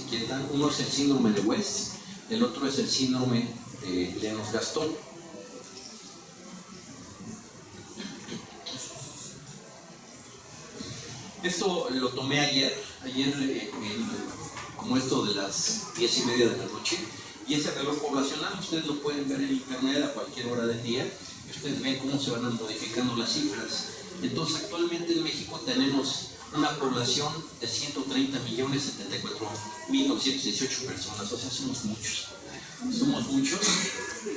inquietan. Uno es el síndrome de West, el otro es el síndrome de Lennox-Gastaut. Esto lo tomé ayer como esto de las 10:30 de la noche, y ese reloj poblacional ustedes lo pueden ver en internet a cualquier hora del día, y ustedes ven cómo se van modificando las cifras. Entonces actualmente en México tenemos una población de 130.074.918 personas, o sea, somos muchos,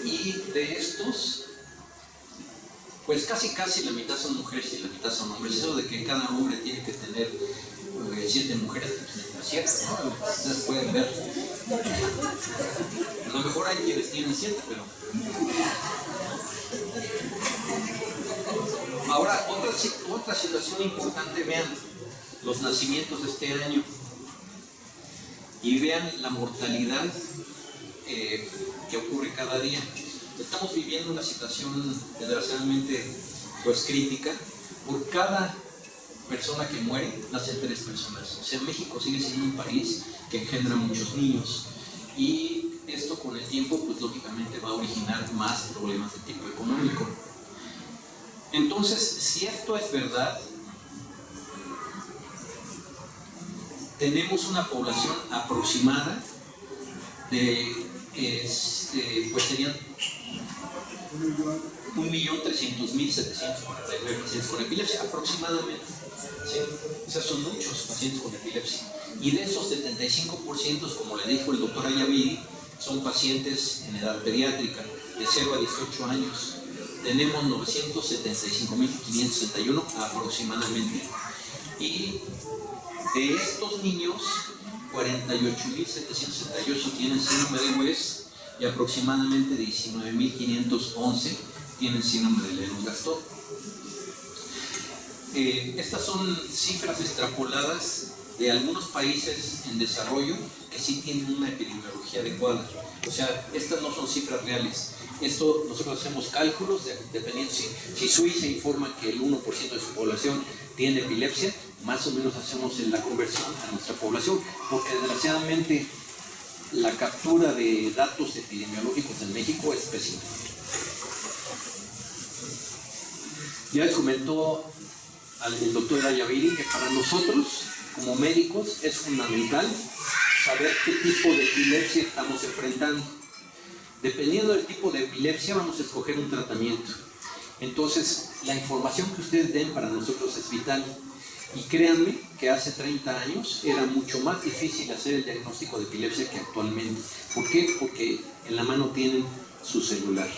y de estos, pues casi la mitad son mujeres y la mitad son hombres. Eso de que cada hombre tiene que tener 7 mujeres, pues no es cierto, ¿no? Ustedes pueden ver, a lo mejor hay quienes tienen 7, pero... Ahora, otra situación importante, vean los nacimientos de este año y vean la mortalidad que ocurre cada día. Estamos viviendo una situación desgraciadamente pues crítica. Por cada persona que muere nacen 3 personas. O sea, México sigue siendo un país que engendra muchos niños, y esto con el tiempo pues lógicamente va a originar más problemas de tipo económico. Entonces, si esto es verdad, tenemos una población aproximada de, pues serían 1.300.749 pacientes con epilepsia, aproximadamente. ¿Sí? O sea, son muchos pacientes con epilepsia. Y de esos 75%, como le dijo el doctor Ayaviri, son pacientes en edad pediátrica, de 0 a 18 años. Tenemos 975.561 aproximadamente. Y de estos niños, 48.768 tienen síndrome de West y aproximadamente 19.511 tienen síndrome de Lennox-Gastaut. Estas son cifras extrapoladas de algunos países en desarrollo que sí tienen una epidemiología adecuada. O sea, estas no son cifras reales. Esto nosotros hacemos cálculos dependiendo si Suiza informa que el 1% de su población tiene epilepsia, más o menos hacemos la conversión a nuestra población, porque desgraciadamente la captura de datos epidemiológicos en México es pésima. Ya les comentó el doctor Ayaviri que para nosotros como médicos es fundamental saber qué tipo de epilepsia estamos enfrentando. Dependiendo del tipo de epilepsia vamos a escoger un tratamiento. Entonces la información que ustedes den para nosotros es vital. Y créanme que hace 30 años era mucho más difícil hacer el diagnóstico de epilepsia que actualmente. ¿Por qué? Porque en la mano tienen su celular.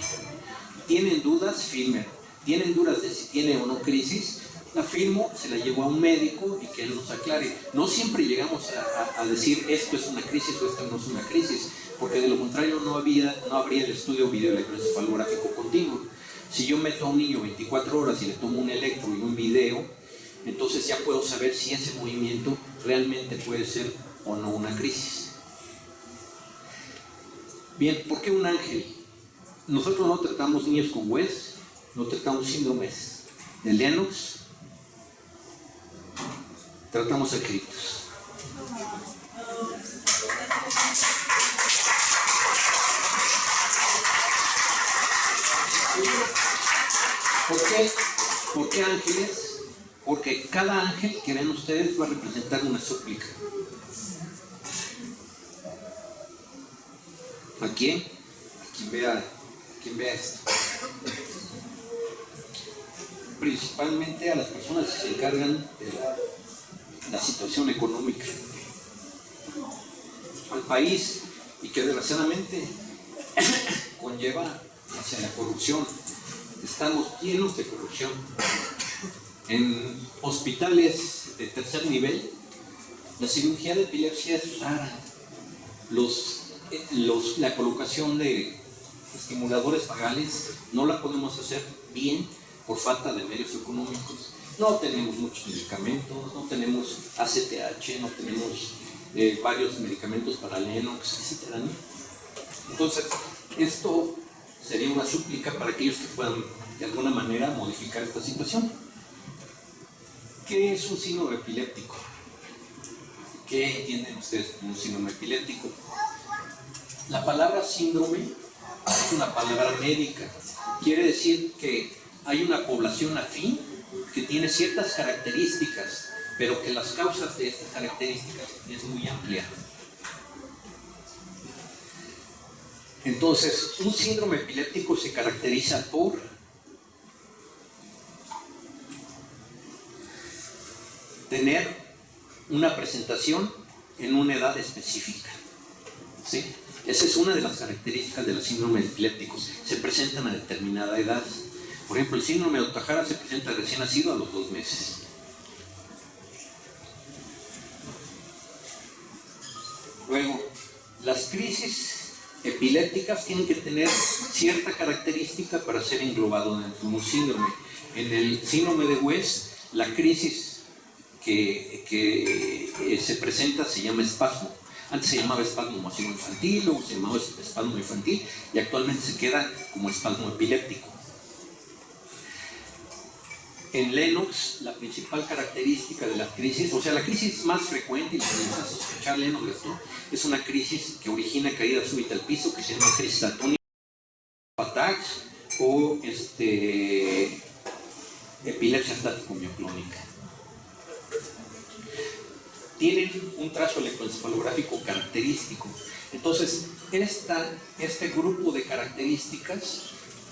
¿Tienen dudas? Firmen. ¿Tienen dudas de si tiene o no crisis? La firmo, se la llevo a un médico y que él nos aclare. No siempre llegamos a decir esto es una crisis o esto no es una crisis, porque de lo contrario no habría el estudio videoelectroencefalográfico continuo. Si yo meto a un niño 24 horas y le tomo un electro y un video, entonces ya puedo saber si ese movimiento realmente puede ser o no una crisis. Bien, ¿por qué un ángel? Nosotros no tratamos niños con West, no tratamos síndromes de Lennox, tratamos angelitos. ¿Por qué ángeles? Porque cada ángel que ven ustedes va a representar una súplica. ¿A quién? A quien vea esto. Principalmente a las personas que se encargan de la situación económica al país y que desgraciadamente conlleva hacia la corrupción. Estamos llenos de corrupción. En hospitales de tercer nivel, la cirugía de epilepsia es rara. La colocación de estimuladores vagales no la podemos hacer bien por falta de medios económicos. No tenemos muchos medicamentos, no tenemos ACTH, no tenemos varios medicamentos para Lennox, etc. Entonces, esto sería una súplica para aquellos que puedan de alguna manera modificar esta situación. ¿Qué es un síndrome epiléptico? ¿Qué entienden ustedes por un síndrome epiléptico? La palabra síndrome es una palabra médica. Quiere decir que hay una población afín que tiene ciertas características, pero que las causas de estas características es muy amplia. Entonces, un síndrome epiléptico se caracteriza por tener una presentación en una edad específica. ¿Sí? Esa es una de las características de los síndromes epilépticos. Se presentan a determinada edad. Por ejemplo, el síndrome de Ohtahara se presenta recién nacido a los 2 meses. Luego, las crisis epilépticas tienen que tener cierta característica para ser englobado dentro de un síndrome. En el síndrome de West, la crisis que se presenta se llama espasmo. Antes se llamaba espasmo masivo infantil, luego se llamaba espasmo infantil y actualmente se queda como espasmo epiléptico. En Lennox, la principal característica de la crisis, o sea, la crisis más frecuente y la que vamos a sospechar Lennox-Gastaut, es una crisis que origina caída súbita al piso, que se llama crisis atónica, attacks o epilepsia estático-mioclónica. Tienen un trazo electroencefalográfico característico. Entonces, este grupo de características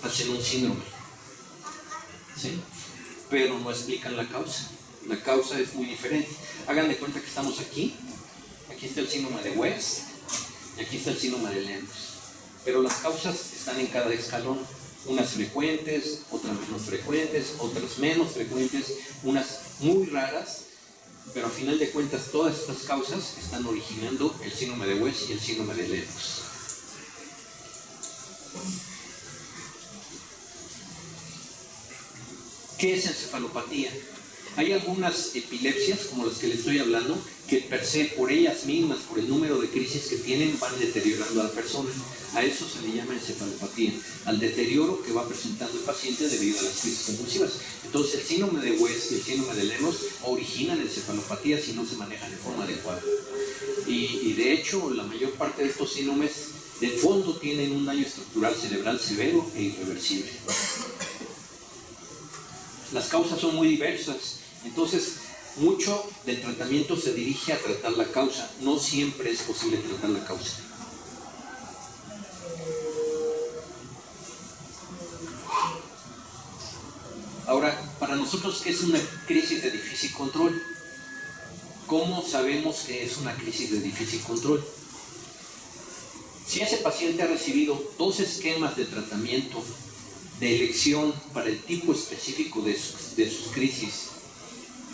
hacen un síndrome. ¿Sí? Pero no explican la causa. La causa es muy diferente. Hagan de cuenta que estamos aquí. Aquí está el síndrome de West y aquí está el síndrome de Lennox. Pero las causas están en cada escalón. Unas frecuentes, otras menos frecuentes, otras menos frecuentes, unas muy raras. Pero a final de cuentas todas estas causas están originando el síndrome de West y el síndrome de Lennox. ¿Qué es encefalopatía? Hay algunas epilepsias, como las que les estoy hablando, que per se, por ellas mismas, por el número de crisis que tienen, van deteriorando a la persona. A eso se le llama encefalopatía, al deterioro que va presentando el paciente debido a las crisis convulsivas. Entonces, el síndrome de West y el síndrome de Lennox originan encefalopatía si no se manejan de forma adecuada. Y de hecho, la mayor parte de estos síndromes de fondo tienen un daño estructural cerebral severo e irreversible. Las causas son muy diversas, entonces mucho del tratamiento se dirige a tratar la causa, no siempre es posible tratar la causa. Ahora, para nosotros, ¿qué es una crisis de difícil control? ¿Cómo sabemos que es una crisis de difícil control? Si ese paciente ha recibido 2 esquemas de tratamiento de elección para el tipo específico de sus crisis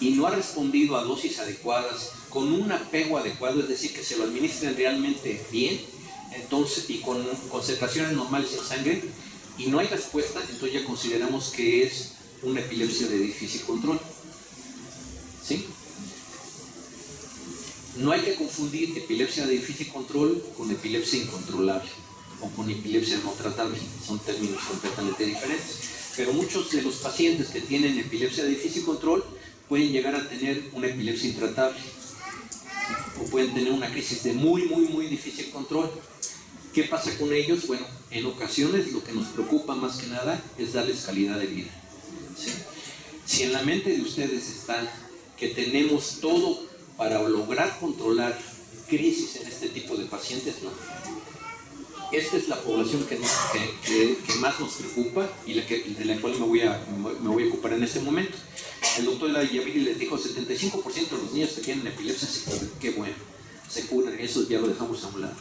y no ha respondido a dosis adecuadas, con un apego adecuado, es decir, que se lo administren realmente bien, entonces, y con concentraciones normales en sangre, y no hay respuesta, entonces ya consideramos que es una epilepsia de difícil control. ¿Sí? No hay que confundir epilepsia de difícil control con epilepsia incontrolable o con epilepsia no tratable, son términos completamente diferentes. Pero muchos de los pacientes que tienen epilepsia de difícil control pueden llegar a tener una epilepsia intratable o pueden tener una crisis de muy difícil control. ¿Qué pasa con ellos? Bueno, en ocasiones lo que nos preocupa más que nada es darles calidad de vida. ¿Sí? Si en la mente de ustedes está que tenemos todo para lograr controlar crisis en este tipo de pacientes, no. Esta es la población que más nos preocupa y de la cual me voy a ocupar en este momento. El doctor Yaviri les dijo 75% de los niños que tienen epilepsia se curan. Qué bueno, se curan, eso ya lo dejamos a un lado.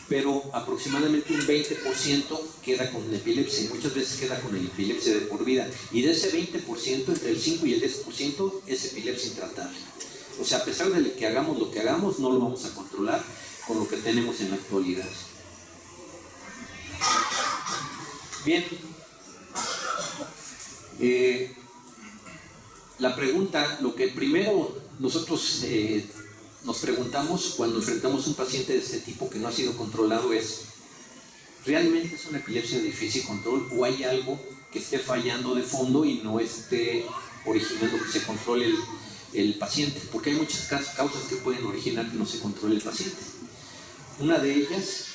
Pero aproximadamente un 20% queda con epilepsia y muchas veces queda con el epilepsia de por vida. Y de ese 20%, entre el 5 y el 10% es epilepsia intratable. O sea, a pesar de que hagamos lo que hagamos, no lo vamos a controlar con lo que tenemos en la actualidad. Bien, la pregunta, lo que primero nosotros nos preguntamos cuando enfrentamos un paciente de este tipo que no ha sido controlado es, ¿realmente es una epilepsia de difícil control o hay algo que esté fallando de fondo y no esté originando que se controle el paciente, porque hay muchas causas que pueden originar que no se controle el paciente. Una de ellas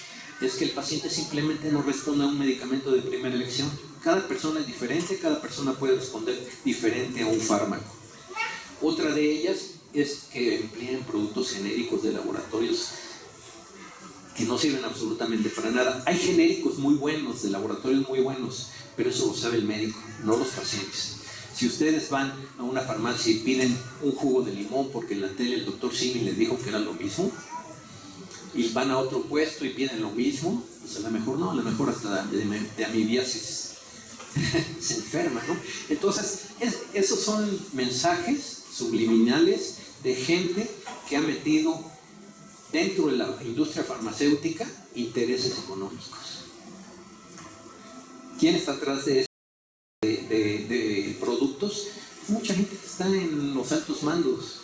es que el paciente simplemente no responde a un medicamento de primera elección. Cada persona es diferente, cada persona puede responder diferente a un fármaco. Otra de ellas es que emplean productos genéricos de laboratorios que no sirven absolutamente para nada. Hay genéricos muy buenos, de laboratorios muy buenos, pero eso lo sabe el médico, no los pacientes. Si ustedes van a una farmacia y piden un jugo de limón porque en la tele el doctor Simi les dijo que era lo mismo, y van a otro puesto y piden lo mismo, pues a lo mejor no, a lo mejor hasta de amibiasis se enferma, ¿no? Entonces, esos son mensajes subliminales de gente que ha metido dentro de la industria farmacéutica intereses económicos. ¿Quién está atrás de de productos? Mucha gente que está en los altos mandos.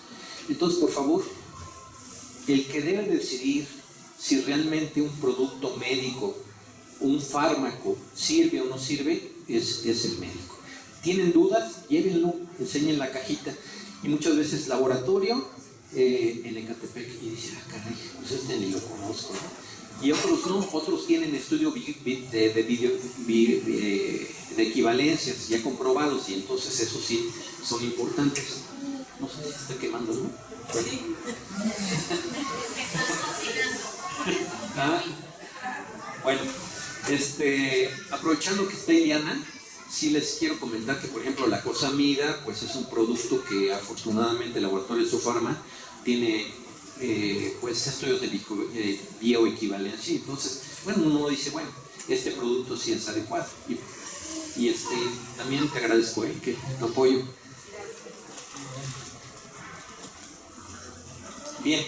Entonces, por favor, el que debe decidir si realmente un producto médico, un fármaco, sirve o no sirve, es el médico. ¿Tienen dudas? Llévenlo, enseñen la cajita. Y muchas veces laboratorio en Ecatepec, y dice, ah, caray, pues este ni lo conozco, ¿no? Y otros no, otros tienen estudio de equivalencias ya comprobados, y entonces eso sí son importantes. No sé si está quemando, ¿no? Sí. Ah, bueno, aprovechando que está Iliana, sí les quiero comentar que, por ejemplo, la cosamida, pues es un producto que afortunadamente el laboratorio Sofarma tiene pues estudios de bioequivalencia. Entonces, bueno, uno dice, bueno, este producto sí es adecuado. Y también te agradezco que tu apoyo. Bien,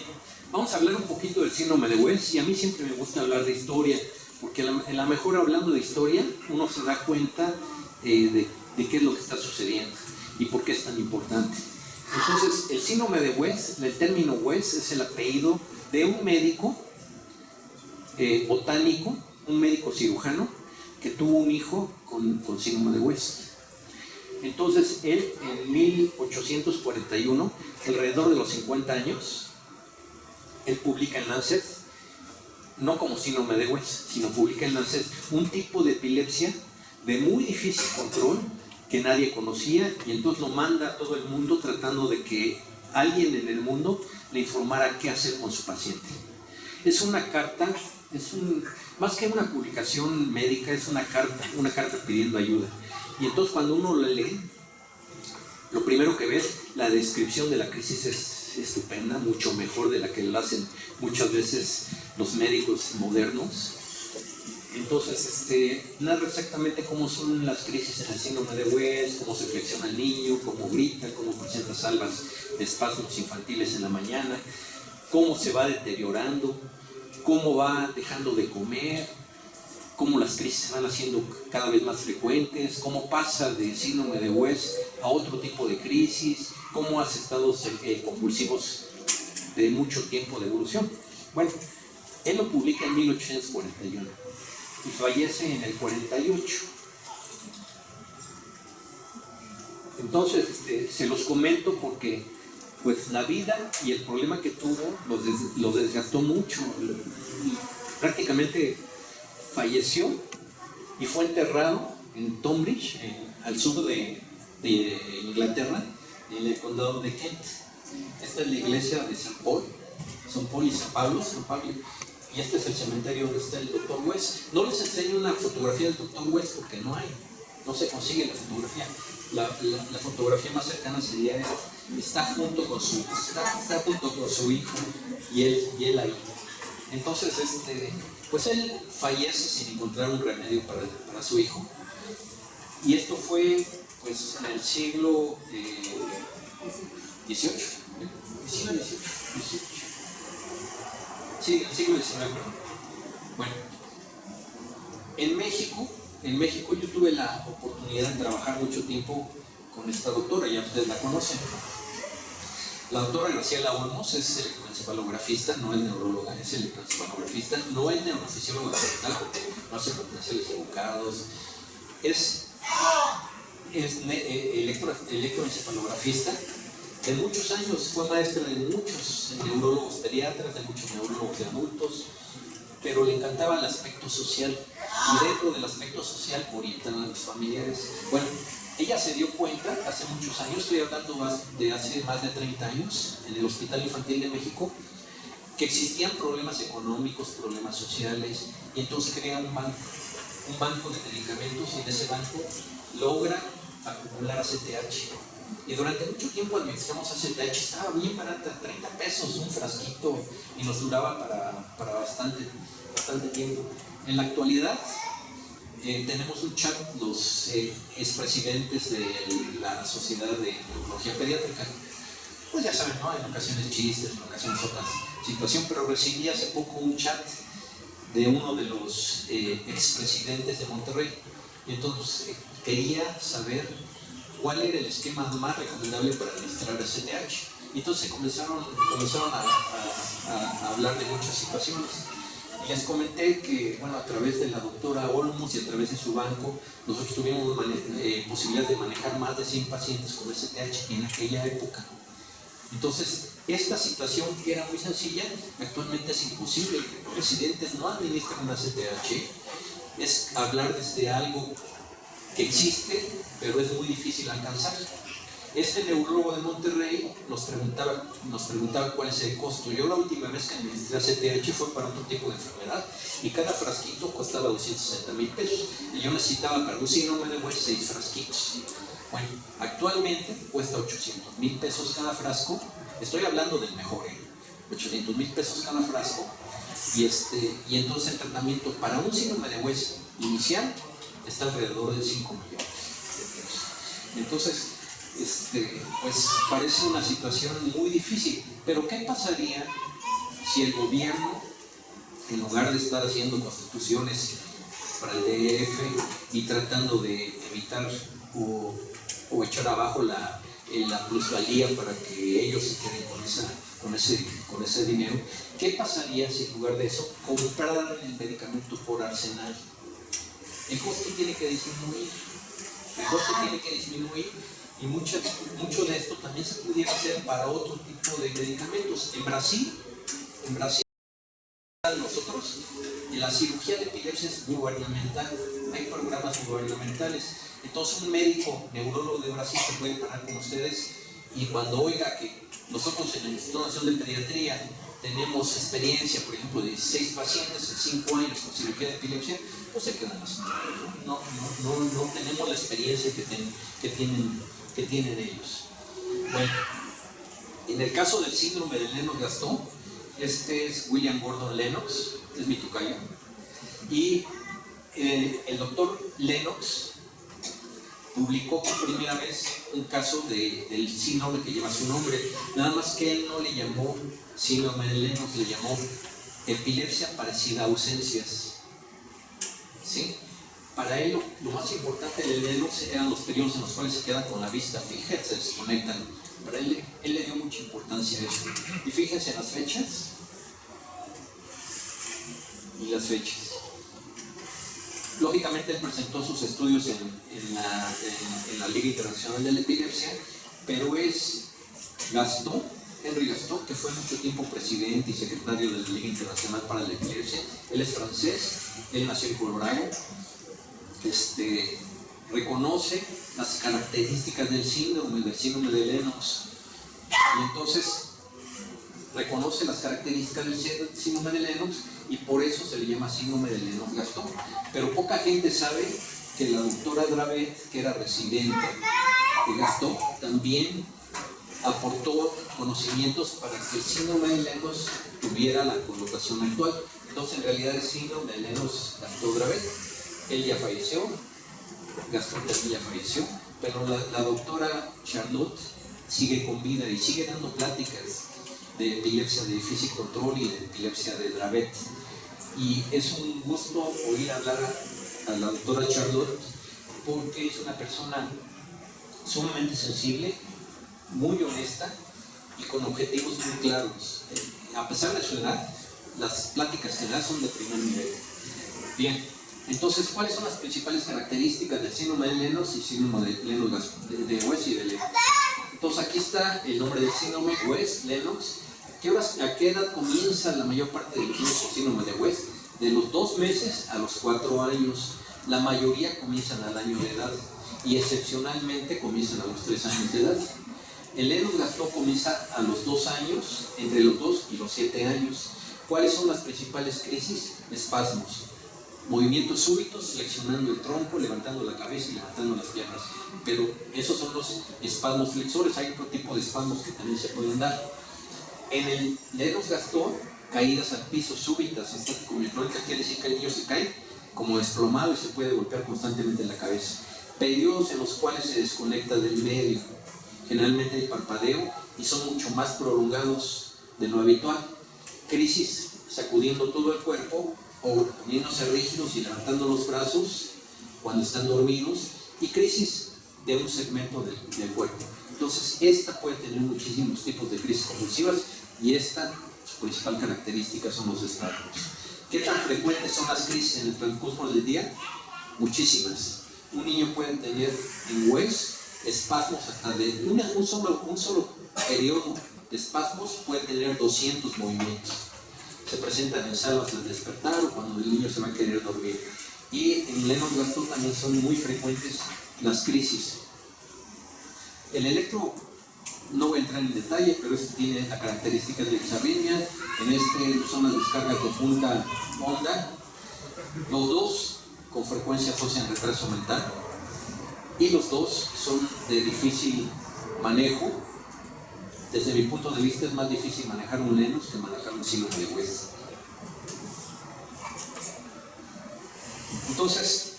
vamos a hablar un poquito del síndrome de West, y a mí siempre me gusta hablar de historia, porque a lo mejor hablando de historia uno se da cuenta de qué es lo que está sucediendo y por qué es tan importante. Entonces, el síndrome de West, el término West es el apellido de un médico botánico, un médico cirujano, que tuvo un hijo con síndrome de West. Entonces, él en 1841, alrededor de los 50 años, él publica en Lancet, no como síndrome de West, sino publica en Lancet un tipo de epilepsia de muy difícil control que nadie conocía, y entonces lo manda a todo el mundo tratando de que alguien en el mundo le informara qué hacer con su paciente. Es una carta, más que una publicación médica, es una carta pidiendo ayuda. Y entonces cuando uno la lee, lo primero que ves, la descripción de la crisis es estupenda, mucho mejor de la que lo hacen muchas veces los médicos modernos. Entonces, narra exactamente cómo son las crisis en el síndrome de West, cómo se flexiona el niño, cómo grita, cómo presenta salvas de espasmos infantiles en la mañana, cómo se va deteriorando, cómo va dejando de comer, cómo las crisis se van haciendo cada vez más frecuentes, cómo pasa de síndrome de West a otro tipo de crisis, cómo hace estados compulsivos de mucho tiempo de evolución. Bueno, él lo publica en 1841 y fallece en el 48. Entonces, se los comento porque pues la vida y el problema que tuvo los desgastó mucho. Prácticamente falleció y fue enterrado en Tonbridge, al sur de Inglaterra, en el condado de Kent. Esta es la iglesia de San Paul y San Pablo. Y este es el cementerio donde está el Dr. West. No les enseño una fotografía del Dr. West porque no se consigue la fotografía. La fotografía más cercana sería él. Está junto con su hijo y él ahí. Entonces, pues él fallece sin encontrar un remedio para su hijo. Y esto fue pues en el siglo XVIII. Sí, el siglo XIX, perdón. Bueno, en México yo tuve la oportunidad de trabajar mucho tiempo con esta doctora, ya ustedes la conocen. La doctora Graciela Olmos es electroencefalografista, no es neuróloga, es electroencefalografista, no es neurofisióloga porque no hace potenciales educados, es electroencefalografista de muchos años, fue maestra de muchos neurólogos pediatras, de muchos neurólogos de adultos, pero le encantaba el aspecto social, y dentro del aspecto social orientaba a los familiares. Bueno, ella se dio cuenta hace muchos años, estoy hablando de hace más de 30 años, en el Hospital Infantil de México, que existían problemas económicos, problemas sociales, y entonces crea un banco de medicamentos, y en ese banco logra acumular ACTH. Y durante mucho tiempo administramos ACTH, estaba bien barata, 30 pesos un frasquito, y nos duraba para bastante tiempo. En la actualidad tenemos un chat, los expresidentes de la Sociedad de Neurología Pediátrica, pues ya saben, ¿no? En ocasiones chistes, en ocasiones otras situación, pero recibí hace poco un chat de uno de los expresidentes de Monterrey, y entonces quería saber cuál era el esquema más recomendable para administrar ACTH. Y entonces comenzaron a hablar de muchas situaciones. Y les comenté que, bueno, a través de la doctora Olmos y a través de su banco, nosotros tuvimos posibilidad de manejar más de 100 pacientes con ACTH en aquella época. Entonces, esta situación que era muy sencilla, actualmente es imposible. Los residentes no administran un ACTH. Es hablar desde algo que existe, pero es muy difícil alcanzar. Este neurólogo de Monterrey nos preguntaba cuál es el costo. Yo la última vez que administré ACTH fue para otro tipo de enfermedad, y cada frasquito costaba 260,000 pesos. Y yo necesitaba para un síndrome de West 6 frasquitos. Bueno, actualmente cuesta 800,000 pesos cada frasco. Estoy hablando del mejor, 800,000 pesos cada frasco. Y entonces el tratamiento para un síndrome de West inicial está alrededor de 5 millones de pesos. Entonces, pues parece una situación muy difícil. Pero ¿qué pasaría si el gobierno, en lugar de estar haciendo constituciones para el DF y tratando de evitar o echar abajo la plusvalía para que ellos se queden con ese dinero, qué pasaría si en lugar de eso compraran el medicamento por arsenal? El costo tiene que disminuir. Y mucho de esto también se pudiera hacer para otro tipo de medicamentos. En Brasil, nosotros, la cirugía de epilepsia es gubernamental, hay programas gubernamentales. Entonces un médico neurólogo de Brasil se puede parar con ustedes, y cuando oiga que nosotros en el Instituto Nacional de Pediatría tenemos experiencia, por ejemplo, de 16 pacientes en 5 años con cirugía de epilepsia, pues se quedan así. No tenemos la experiencia que tienen ellos. Bueno, en el caso del síndrome de Lennox-Gastaut, este es William Gordon Lennox, es mi tocayo, y el doctor Lennox publicó por primera vez un caso del síndrome que lleva su nombre, nada más que él no le llamó síndrome de Lennox, le llamó epilepsia parecida a ausencias. ¿Sí? Para él lo más importante del Lennox eran los periodos en los cuales se quedan con la vista fija, se desconectan. Para él le dio mucha importancia a esto. Y fíjense en las fechas. Y las fechas. Lógicamente él presentó sus estudios en la Liga Internacional de la Epilepsia, pero es Henri Gastaut, que fue mucho tiempo presidente y secretario de la Liga Internacional para la Epilepsia. Él es francés, él nació en Colorado, reconoce las características del síndrome de Lennox, y entonces reconoce las características del síndrome de Lennox, y por eso se le llama síndrome de Lennox-Gastaut. Pero poca gente sabe que la doctora Dravet, que era residente de Gastaut, también aportó conocimientos para que el síndrome de Lennox tuviera la connotación actual. Entonces en realidad el síndrome de Lennox-Gastaut-Dravet, él ya falleció, Gastaut también ya falleció, pero la doctora Charlotte sigue con vida y sigue dando pláticas de epilepsia de difícil control y de epilepsia de Dravet. Y es un gusto oír hablar a la doctora Charlotte, porque es una persona sumamente sensible, muy honesta y con objetivos muy claros. A pesar de su edad, las pláticas que da son de primer nivel. Bien, entonces, ¿cuáles son las principales características del síndrome de Lennox y síndrome de Lennox de West y de Lennox? Entonces, Entonces aquí está el nombre del síndrome, West-Lennox. ¿A qué edad comienza la mayor parte de los niños con síndrome de West? De los 2 meses a los 4 años. La mayoría comienzan al año de edad y excepcionalmente comienzan a los 3 años de edad. El Lennox-Gastaut comienza a los 2 años, entre los 2 y los 7 años. ¿Cuáles son las principales crisis? Espasmos. Movimientos súbitos, flexionando el tronco, levantando la cabeza y levantando las piernas. Pero esos son los espasmos flexores. Hay otro tipo de espasmos que también se pueden dar. En el Lennox-Gastaut, caídas al piso súbitas, estático-micrónicas, quiere decir que el niño se cae como desplomado y se puede golpear constantemente en la cabeza. Periodos en los cuales se desconecta del medio. Generalmente hay parpadeo y son mucho más prolongados de lo habitual. Crisis sacudiendo todo el cuerpo o poniéndose rígidos y levantando los brazos cuando están dormidos, y crisis de un segmento del cuerpo. Entonces, esta puede tener muchísimos tipos de crisis convulsivas y esta, su principal característica son los espasmos. ¿Qué tan frecuentes son las crisis en el transcurso del día? Muchísimas. Un niño puede tener en West espasmos hasta de un solo periodo de espasmos puede tener 200 movimientos. Se presentan en salas al despertar o cuando el niño se va a querer dormir. Y en Lennox-Gastaut también son muy frecuentes las crisis. El electro, no voy a entrar en detalle, pero este tiene las características de disarritmia. En este son las descargas de punta onda. Los dos con frecuencia asocian retraso mental y los dos son de difícil manejo. Desde mi punto de vista es más difícil manejar un Lennox que manejar un síndrome de West. Entonces,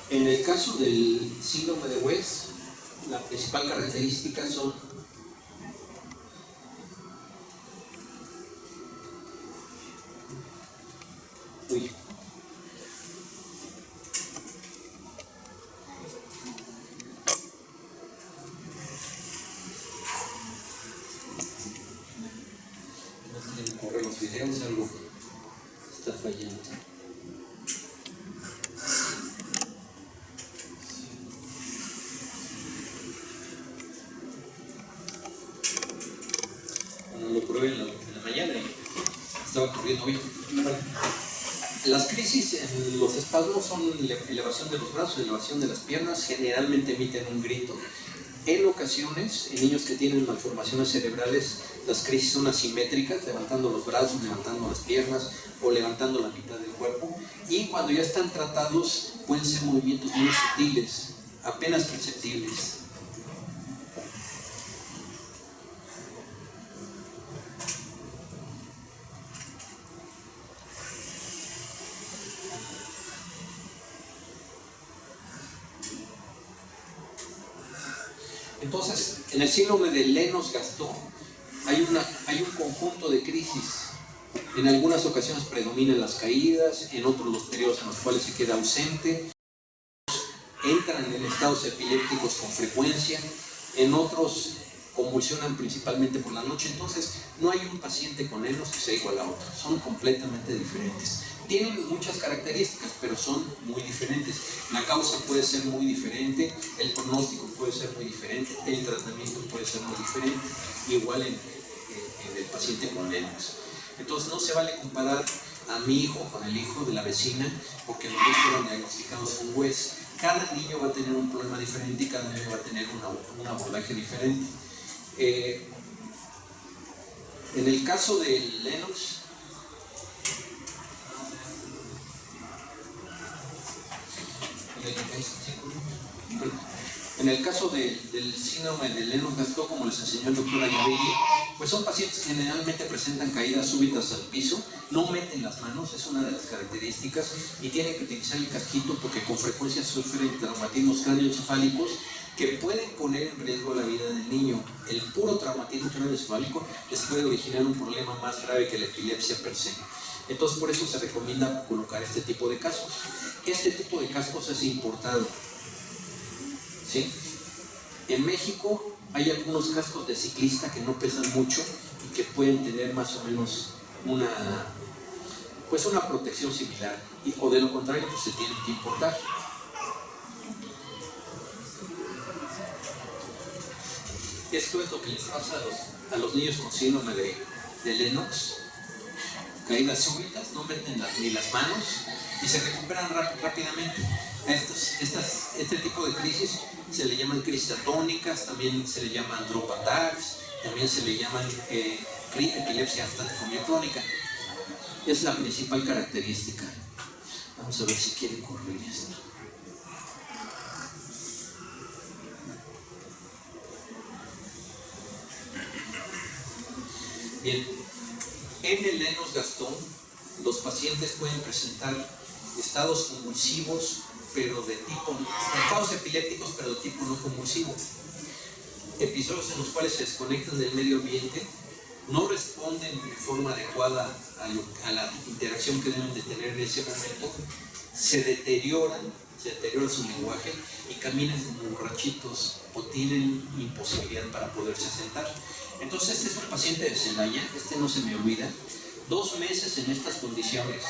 en el caso del síndrome de West, la principal característica son correr los videos, algo está fallando. Bueno, lo probé en la mañana y estaba corriendo bien. Las crisis en los espasmos son elevación de los brazos, elevación de las piernas, generalmente emiten un grito. En ocasiones, en niños que tienen malformaciones cerebrales, las crisis son asimétricas, levantando los brazos, levantando las piernas o levantando la mitad del cuerpo. Y cuando ya están tratados, pueden ser movimientos muy sutiles, apenas perceptibles. Entonces, en el síndrome de Lennox-Gastaut hay un conjunto de crisis. En algunas ocasiones predominan las caídas, en otros los periodos en los cuales se queda ausente, entran en estados epilépticos con frecuencia, en otros convulsionan principalmente por la noche. Entonces, no hay un paciente con Lennox que sea igual a otro, son completamente diferentes. Tienen muchas características, pero son muy diferentes. La causa puede ser muy diferente, el pronóstico puede ser muy diferente, el tratamiento puede ser muy diferente, igual en el paciente con Lennox. Entonces no se vale comparar a mi hijo con el hijo de la vecina, porque los dos fueron diagnosticados con West. Cada niño va a tener un problema diferente y cada niño va a tener un abordaje diferente. En el caso del Lennox, en el caso del síndrome de Lennox-Gastaut, como les enseñó el doctor Ayaviri, pues son pacientes que generalmente presentan caídas súbitas al piso, no meten las manos, es una de las características, y tienen que utilizar el casquito porque con frecuencia sufren traumatismos cráneoencefálicos que pueden poner en riesgo la vida del niño. El puro traumatismo cráneoencefálico les puede originar un problema más grave que la epilepsia per se. Entonces, por eso se recomienda colocar este tipo de cascos. Este tipo de cascos es importado, ¿sí? En México hay algunos cascos de ciclista que no pesan mucho y que pueden tener más o menos una protección similar, o de lo contrario pues se tienen que importar. Esto es lo que les pasa a los niños con síndrome de Lennox. Caídas súbitas, no meten ni las manos y se recuperan rápidamente. Este tipo de crisis se le llaman crisis atónicas, también se le llaman drop attacks, también se le llaman epilepsia estática crónica. Es la principal característica. Vamos a ver si quiere correr esto. Bien, en el Lennox-Gastaut los pacientes pueden presentar estados convulsivos, pero de tipo, estados epilépticos, pero de tipo no convulsivo. Episodios en los cuales se desconectan del medio ambiente, no responden de forma adecuada a la interacción que deben de tener en ese momento, se deterioran su lenguaje y caminan como borrachitos o tienen imposibilidad para poderse sentar. Entonces este es un paciente de Celaya, no se me olvida, 2 meses en estas condiciones,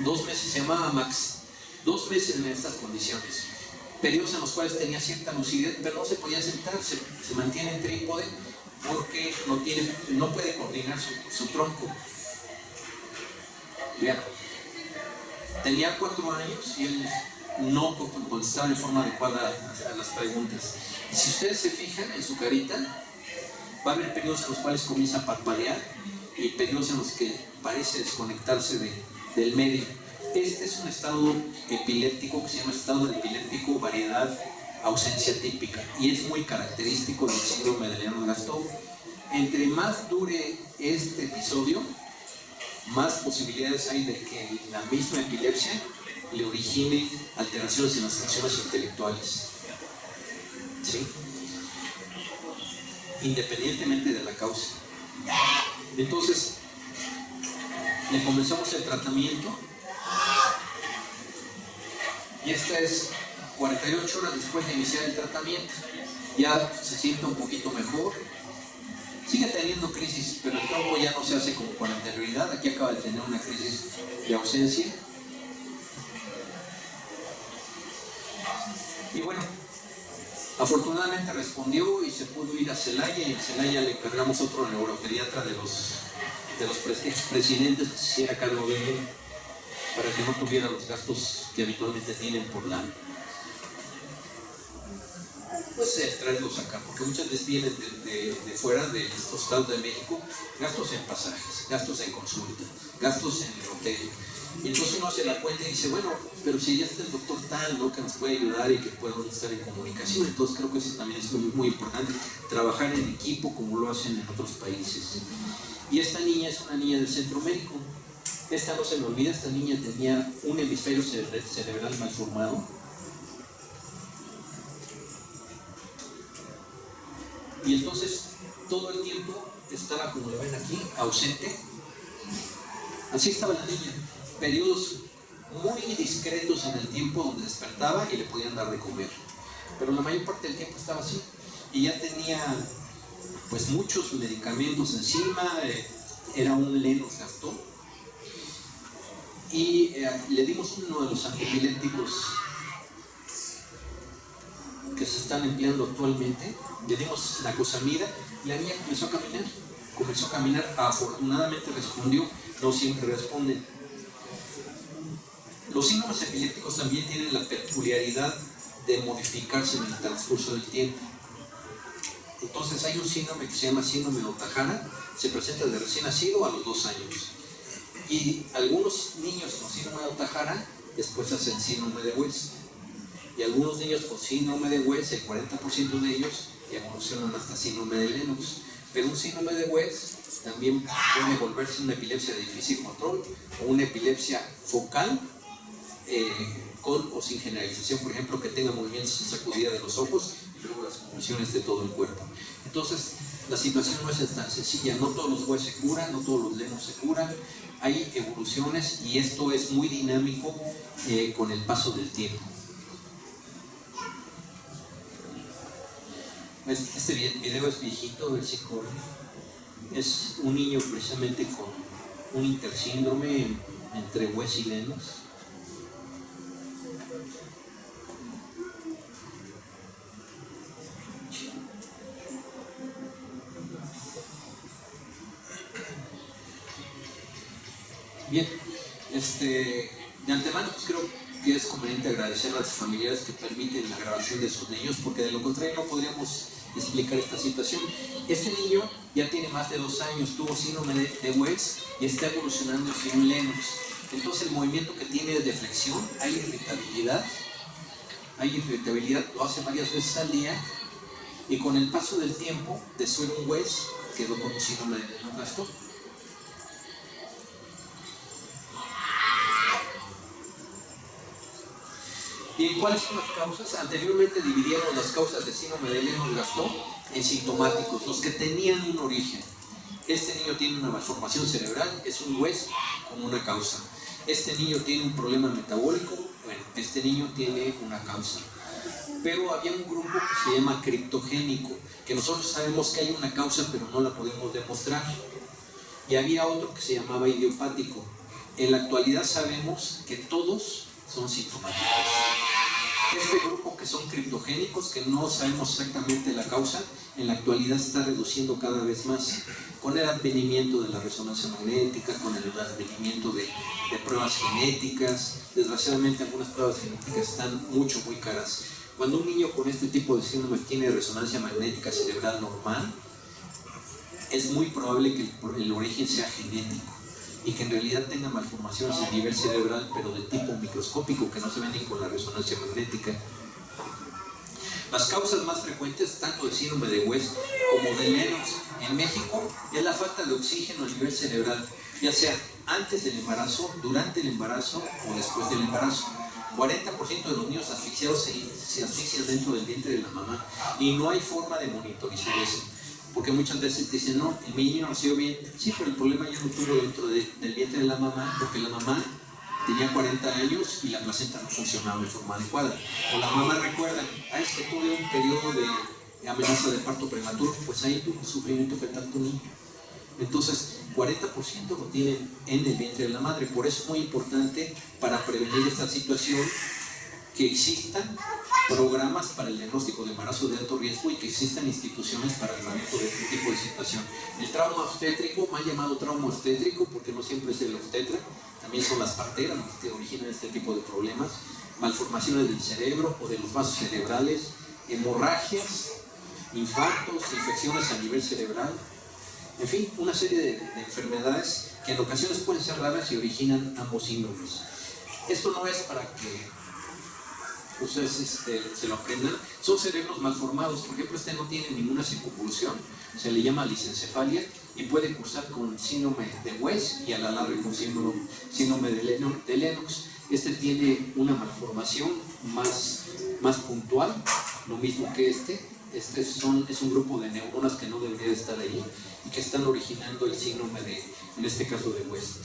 2 meses, se llamaba Max, 2 meses en estas condiciones, periodos en los cuales tenía cierta lucidez, pero no se podía sentar, se mantiene en trípode porque no puede coordinar su tronco. Vean, tenía 4 años y él no contestaba de forma adecuada a las preguntas. Y si ustedes se fijan en su carita, va a haber periodos en los cuales comienza a parpadear y periodos en los que parece desconectarse del medio. Este es un estado epiléptico que se llama estado epiléptico variedad ausencia típica y es muy característico del síndrome de Lennox-Gastaut. Entre más dure este episodio, más posibilidades hay de que la misma epilepsia le origine alteraciones en las funciones intelectuales. ¿Sí? Independientemente de la causa. Entonces, le comenzamos el tratamiento y esta es 48 horas después de iniciar el tratamiento. Ya se siente un poquito mejor. Sigue teniendo crisis, pero el tronco ya no se hace como con anterioridad. Aquí acaba de tener una crisis de ausencia. Y bueno, afortunadamente respondió y se pudo ir a Celaya, y en Celaya le encargamos otro neuropediatra de los expresidentes que se hiciera cargo de él para que no tuviera los gastos que habitualmente tienen por traerlos acá, porque muchas veces vienen de fuera de estos estados de México, gastos en pasajes, gastos en consulta, gastos en el hotel. Y entonces uno se da cuenta y dice, bueno, pero si ya está el doctor tal, ¿no?, que nos puede ayudar y que podemos estar en comunicación. Entonces creo que eso también es muy, muy importante, trabajar en equipo como lo hacen en otros países. Y esta niña es una niña del centro médico. Esta no se me olvida, esta niña tenía un hemisferio cerebral malformado. Y entonces todo el tiempo estaba, como lo ven aquí, ausente. Así estaba la niña. Periodos muy discretos en el tiempo donde despertaba y le podían dar de comer. Pero la mayor parte del tiempo estaba así. Y ya tenía pues muchos medicamentos encima, era un Lennox-Gastaut. Y le dimos uno de los antiepilépticos que se están empleando actualmente, le dimos la cosamida y la niña comenzó a caminar, afortunadamente respondió, no siempre responden. Los síndromes epilépticos también tienen la peculiaridad de modificarse en el transcurso del tiempo. Entonces hay un síndrome que se llama síndrome de Ohtahara, se presenta de recién nacido a los 2 años. Y algunos niños con síndrome de Ohtahara después hacen síndrome de West. Y algunos niños con síndrome de West, el 40% de ellos evolucionan hasta síndrome de Lennox. Pero un síndrome de West también puede volverse una epilepsia de difícil control o una epilepsia focal con o sin generalización, por ejemplo, que tenga movimientos de sacudida de los ojos y luego las convulsiones de todo el cuerpo. Entonces, la situación no es tan sencilla, no todos los West se curan, no todos los Lennox se curan, hay evoluciones y esto es muy dinámico con el paso del tiempo. Este video es viejito, a ver si corre. Es un niño precisamente con un intersíndrome entre West y Lennox. Bien, de antemano pues creo que es conveniente agradecer a las familiares que permiten la grabación de sus niños, porque de lo contrario no podríamos explicar esta situación. Este niño ya tiene más de 2 años, tuvo síndrome de West y está evolucionando hacia un Lennox. Entonces el movimiento que tiene es de flexión, hay irritabilidad, lo hace varias veces al día, y con el paso del tiempo de ser un West quedó con un síndrome de Lennox-Gastaut. Bien, ¿cuáles son las causas? Anteriormente dividieron las causas de síndrome de Lennox-Gastaut en sintomáticos, los que tenían un origen. Este niño tiene una malformación cerebral, es un West con una causa. Este niño tiene un problema metabólico, bueno, este niño tiene una causa. Pero había un grupo que se llama criptogénico, que nosotros sabemos que hay una causa pero no la podemos demostrar. Y había otro que se llamaba idiopático. En la actualidad sabemos que todos son sintomáticos. Este grupo que son criptogénicos, que no sabemos exactamente la causa, en la actualidad está reduciendo cada vez más con el advenimiento de la resonancia magnética, con el advenimiento de pruebas genéticas. Desgraciadamente algunas pruebas genéticas están muy caras. Cuando un niño con este tipo de síndrome tiene resonancia magnética cerebral normal, es muy probable que el origen sea genético y que en realidad tenga malformaciones a nivel cerebral, pero de tipo microscópico, que no se ven ni con la resonancia magnética. Las causas más frecuentes, tanto de síndrome de West como de Lennox en México, es la falta de oxígeno a nivel cerebral, ya sea antes del embarazo, durante el embarazo o después del embarazo. 40% de los niños asfixiados se asfixian dentro del vientre de la mamá, y no hay forma de monitorizar eso. Porque muchas veces dicen, no, mi niño nació bien. Sí, pero el problema ya lo tuvo dentro del vientre de la mamá, porque la mamá tenía 40 años y la placenta no funcionaba de forma adecuada. O la mamá recuerda, es que tuve un periodo de amenaza de parto prematuro, pues ahí tuvo un sufrimiento fetal tu niño. Entonces, 40% lo tienen en el vientre de la madre. Por eso es muy importante, para prevenir esta situación, que existan programas para el diagnóstico de embarazo de alto riesgo y que existan instituciones para el manejo de este tipo de situación. El trauma obstétrico, mal llamado trauma obstétrico, porque no siempre es el obstetra, también son las parteras las que originan este tipo de problemas, malformaciones del cerebro o de los vasos cerebrales, hemorragias, infartos, infecciones a nivel cerebral, en fin, una serie de enfermedades que en ocasiones pueden ser raras y originan ambos síndromes. Esto no es para que ustedes se lo aprendan, son cerebros malformados. Por ejemplo, no tiene ninguna circunvolución, se le llama lisencefalia y puede cursar con síndrome de West y a la larga con síndrome de Lennox. Tiene una malformación más puntual, lo mismo que es un grupo de neuronas que no debería de estar ahí y que están originando el síndrome en este caso de West.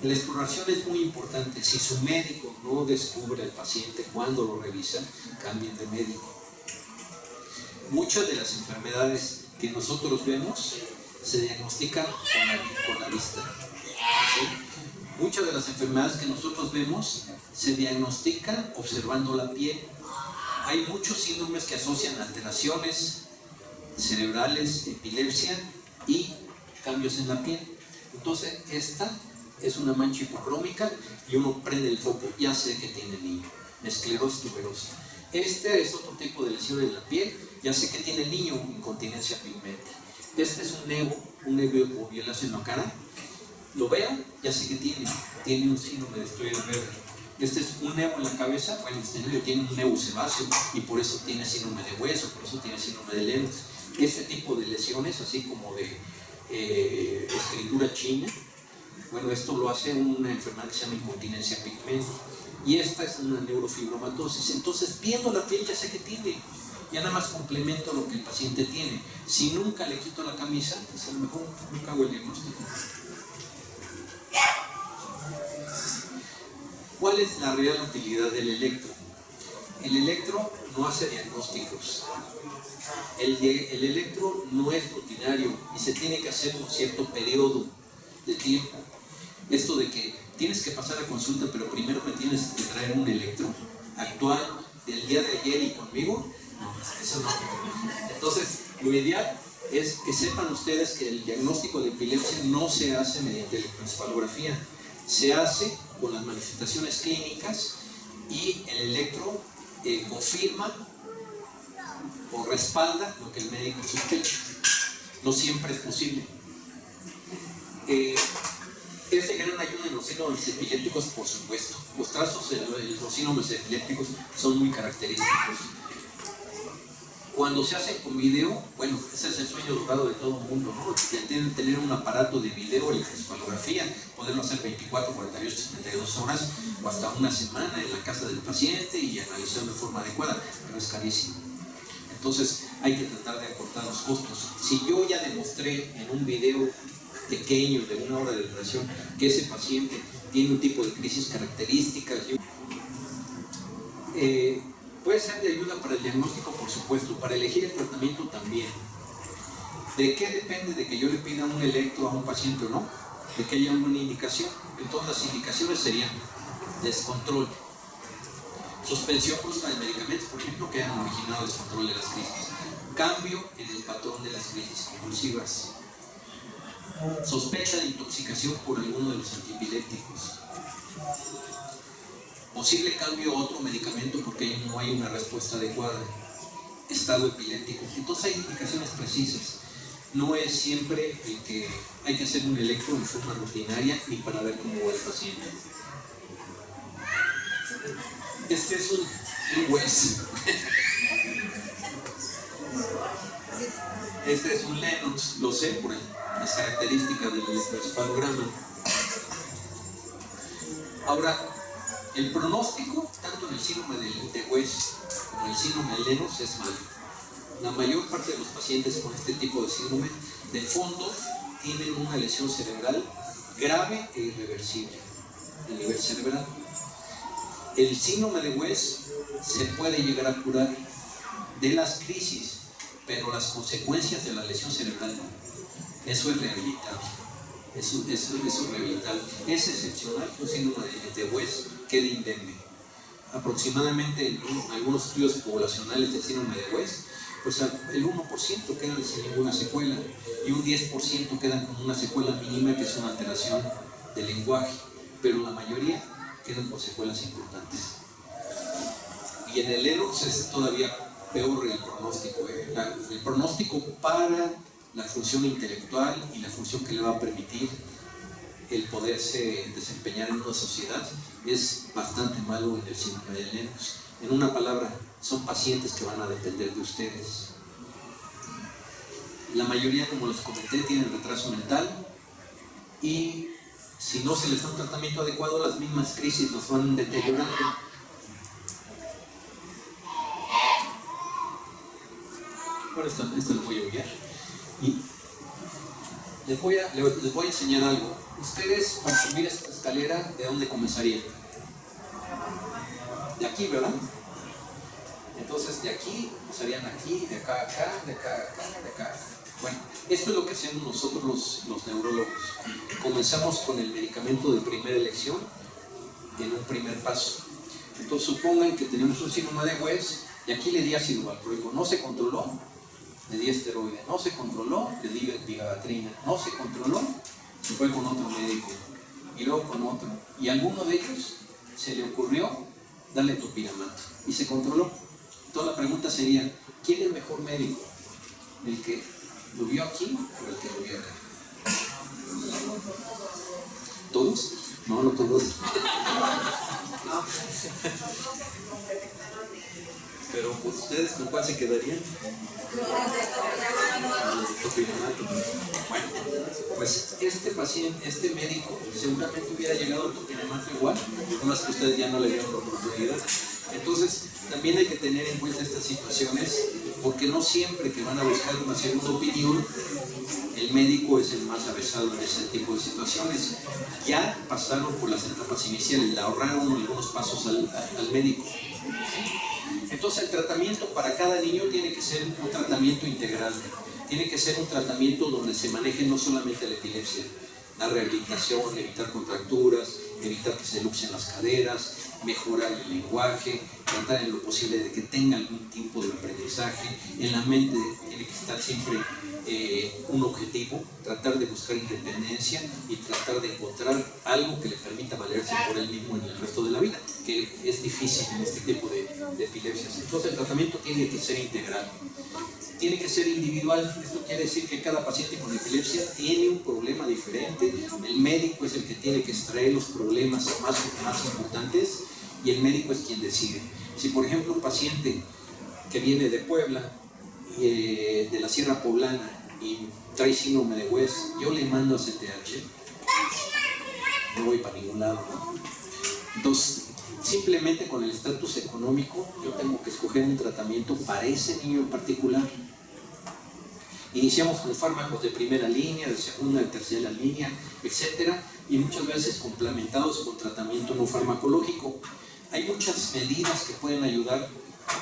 La exploración es muy importante. Si su médico no descubre al paciente cuando lo revisa, cambien de médico. Muchas de las enfermedades que nosotros vemos se diagnostican con la vista. ¿Sí? Muchas de las enfermedades que nosotros vemos se diagnostican observando la piel. Hay muchos síndromes que asocian alteraciones cerebrales, epilepsia y cambios en la piel. Entonces, esta es una mancha hipocrómica y uno prende el foco, ya sé que tiene el niño, esclerosis tuberosa. Este es otro tipo de lesión en la piel, ya sé que tiene el niño, incontinencia pigmentosa. Este es un nervio violáceo en la cara, lo veo, ya sé que tiene un síndrome de estrella verde. Este es un nevo en la cabeza, bueno, este niño tiene un nevo sebáceo y por eso tiene síndrome de hueso, por eso tiene síndrome de Lennox. Este tipo de lesiones, así como de escritura china, bueno, esto lo hace una enfermedad que se llama incontinencia pigmentosa. Y esta es una neurofibromatosis. Entonces, viendo la piel ya sé que tiene. Ya nada más complemento lo que el paciente tiene. Si nunca le quito la camisa, pues a lo mejor nunca hago el diagnóstico. ¿Cuál es la real utilidad del electro? El electro no hace diagnósticos. El electro no es rutinario y se tiene que hacer un cierto periodo de tiempo. Esto de que tienes que pasar a consulta, pero primero me tienes que traer un electro actual del día de ayer y conmigo, No, eso no. Entonces, lo ideal es que sepan ustedes que el diagnóstico de epilepsia no se hace mediante electroencefalografía, se hace con las manifestaciones clínicas y el electro confirma o respalda lo que el médico sospecha. No siempre es posible. ¿Es de gran ayuda en los síndromes epilépticos? Por supuesto. Los trazos de los síndromes epilépticos son muy característicos. Cuando se hace con video, bueno, ese es el sueño dorado de todo el mundo, ¿no? Tienen tener un aparato de video, electroencefalografía, poderlo hacer 24, 48, 72 horas o hasta una semana en la casa del paciente y analizarlo de forma adecuada, pero es carísimo. Entonces hay que tratar de acortar los costos. Si yo ya demostré en un video pequeño de 1 hora de duración que ese paciente tiene un tipo de crisis características, puede ser de ayuda para el diagnóstico, por supuesto, para elegir el tratamiento también. ¿De qué depende de que yo le pida un electro a un paciente o no? De que haya una indicación. Entonces las indicaciones serían descontrol, suspensión brusca de medicamentos, por ejemplo, que hayan originado descontrol de las crisis, cambio en el patrón de las crisis convulsivas, sospecha de intoxicación por alguno de los antiepilépticos, posible cambio a otro medicamento porque no hay una respuesta adecuada, estado epiléptico. Entonces hay indicaciones precisas. No es siempre el que hay que hacer un electro en forma rutinaria ni para ver cómo va el paciente. Este es un Wes. Este es un Lennox, lo sé por las características del electroencefalograma. Ahora, el pronóstico, tanto en el síndrome de Wes como en el síndrome de Lennox, es malo. La mayor parte de los pacientes con este tipo de síndrome, de fondo, tienen una lesión cerebral grave e irreversible a nivel cerebral. El síndrome de Wes se puede llegar a curar de las crisis, pero las consecuencias de la lesión cerebral no. Eso es rehabilitable. Eso es rehabilitable. Es excepcional que un síndrome de Wes quede indemne. Aproximadamente en algunos estudios poblacionales de síndrome de Wes, pues el 1% quedan sin ninguna secuela y un 10% quedan con una secuela mínima que es una alteración del lenguaje, pero la mayoría quedan con secuelas importantes. Y en el Lennox es todavía peor el pronóstico. El pronóstico para la función intelectual y la función que le va a permitir el poderse desempeñar en una sociedad es bastante malo en el síndrome de Lennox. En una palabra, son pacientes que van a depender de ustedes. La mayoría, como les comenté, tienen retraso mental y si no se les da un tratamiento adecuado, las mismas crisis los van deteriorando. Bueno, esto lo voy a obviar. Y les voy a enseñar algo. Ustedes, para subir esta escalera, ¿de dónde comenzarían? De aquí, ¿verdad? Entonces, de aquí, pasarían aquí, de acá a acá, de acá a acá, de acá a acá. Bueno, esto es lo que hacemos nosotros los neurólogos. Comenzamos con el medicamento de primera elección en un primer paso. Entonces, supongan que tenemos un síndrome de Wes y aquí le di ácido valproico. No se controló, le di esteroide. No se controló, le di vigabatrina. No se controló, se fue con otro médico y luego con otro. Y a alguno de ellos se le ocurrió darle topiramato y se controló. Entonces la pregunta sería, ¿quién es el mejor médico? ¿El que lo vio aquí o el que lo vio acá? ¿Todos? No, no todos. No. Pero pues, ¿ustedes con cuál se quedarían? Bueno, pues este paciente, este médico, seguramente hubiera llegado al topiramato igual, más que ustedes ya no le dieron la oportunidad. Entonces, también hay que tener en cuenta estas situaciones, porque no siempre que van a buscar una segunda opinión, el médico es el más avesado en ese tipo de situaciones. Ya pasaron por las etapas iniciales, le ahorraron algunos pasos al médico. Entonces, el tratamiento para cada niño tiene que ser un tratamiento integral. Tiene que ser un tratamiento donde se maneje no solamente la epilepsia, la rehabilitación, evitar contracturas, evitar que se luxen las caderas, mejorar el lenguaje, tratar en lo posible de que tenga algún tipo de aprendizaje. aprendizaje, en la mente tiene que estar siempre un objetivo, tratar de buscar independencia y tratar de encontrar algo que le permita valerse por él mismo en el resto de la vida, que es difícil en este tipo de epilepsias. Entonces el tratamiento tiene que ser integral, tiene que ser individual. Esto quiere decir que cada paciente con epilepsia tiene un problema diferente, el médico es el que tiene que extraer los problemas más importantes y el médico es quien decide. Si por ejemplo un paciente que viene de Puebla, de la Sierra Poblana y trae síndrome de West, yo le mando a CTH, no voy para ningún lado, ¿no? Entonces, simplemente con el estatus económico, yo tengo que escoger un tratamiento para ese niño en particular. Iniciamos con fármacos de primera línea, de segunda, de tercera línea, etcétera, y muchas veces complementados con tratamiento no farmacológico. Hay muchas medidas que pueden ayudar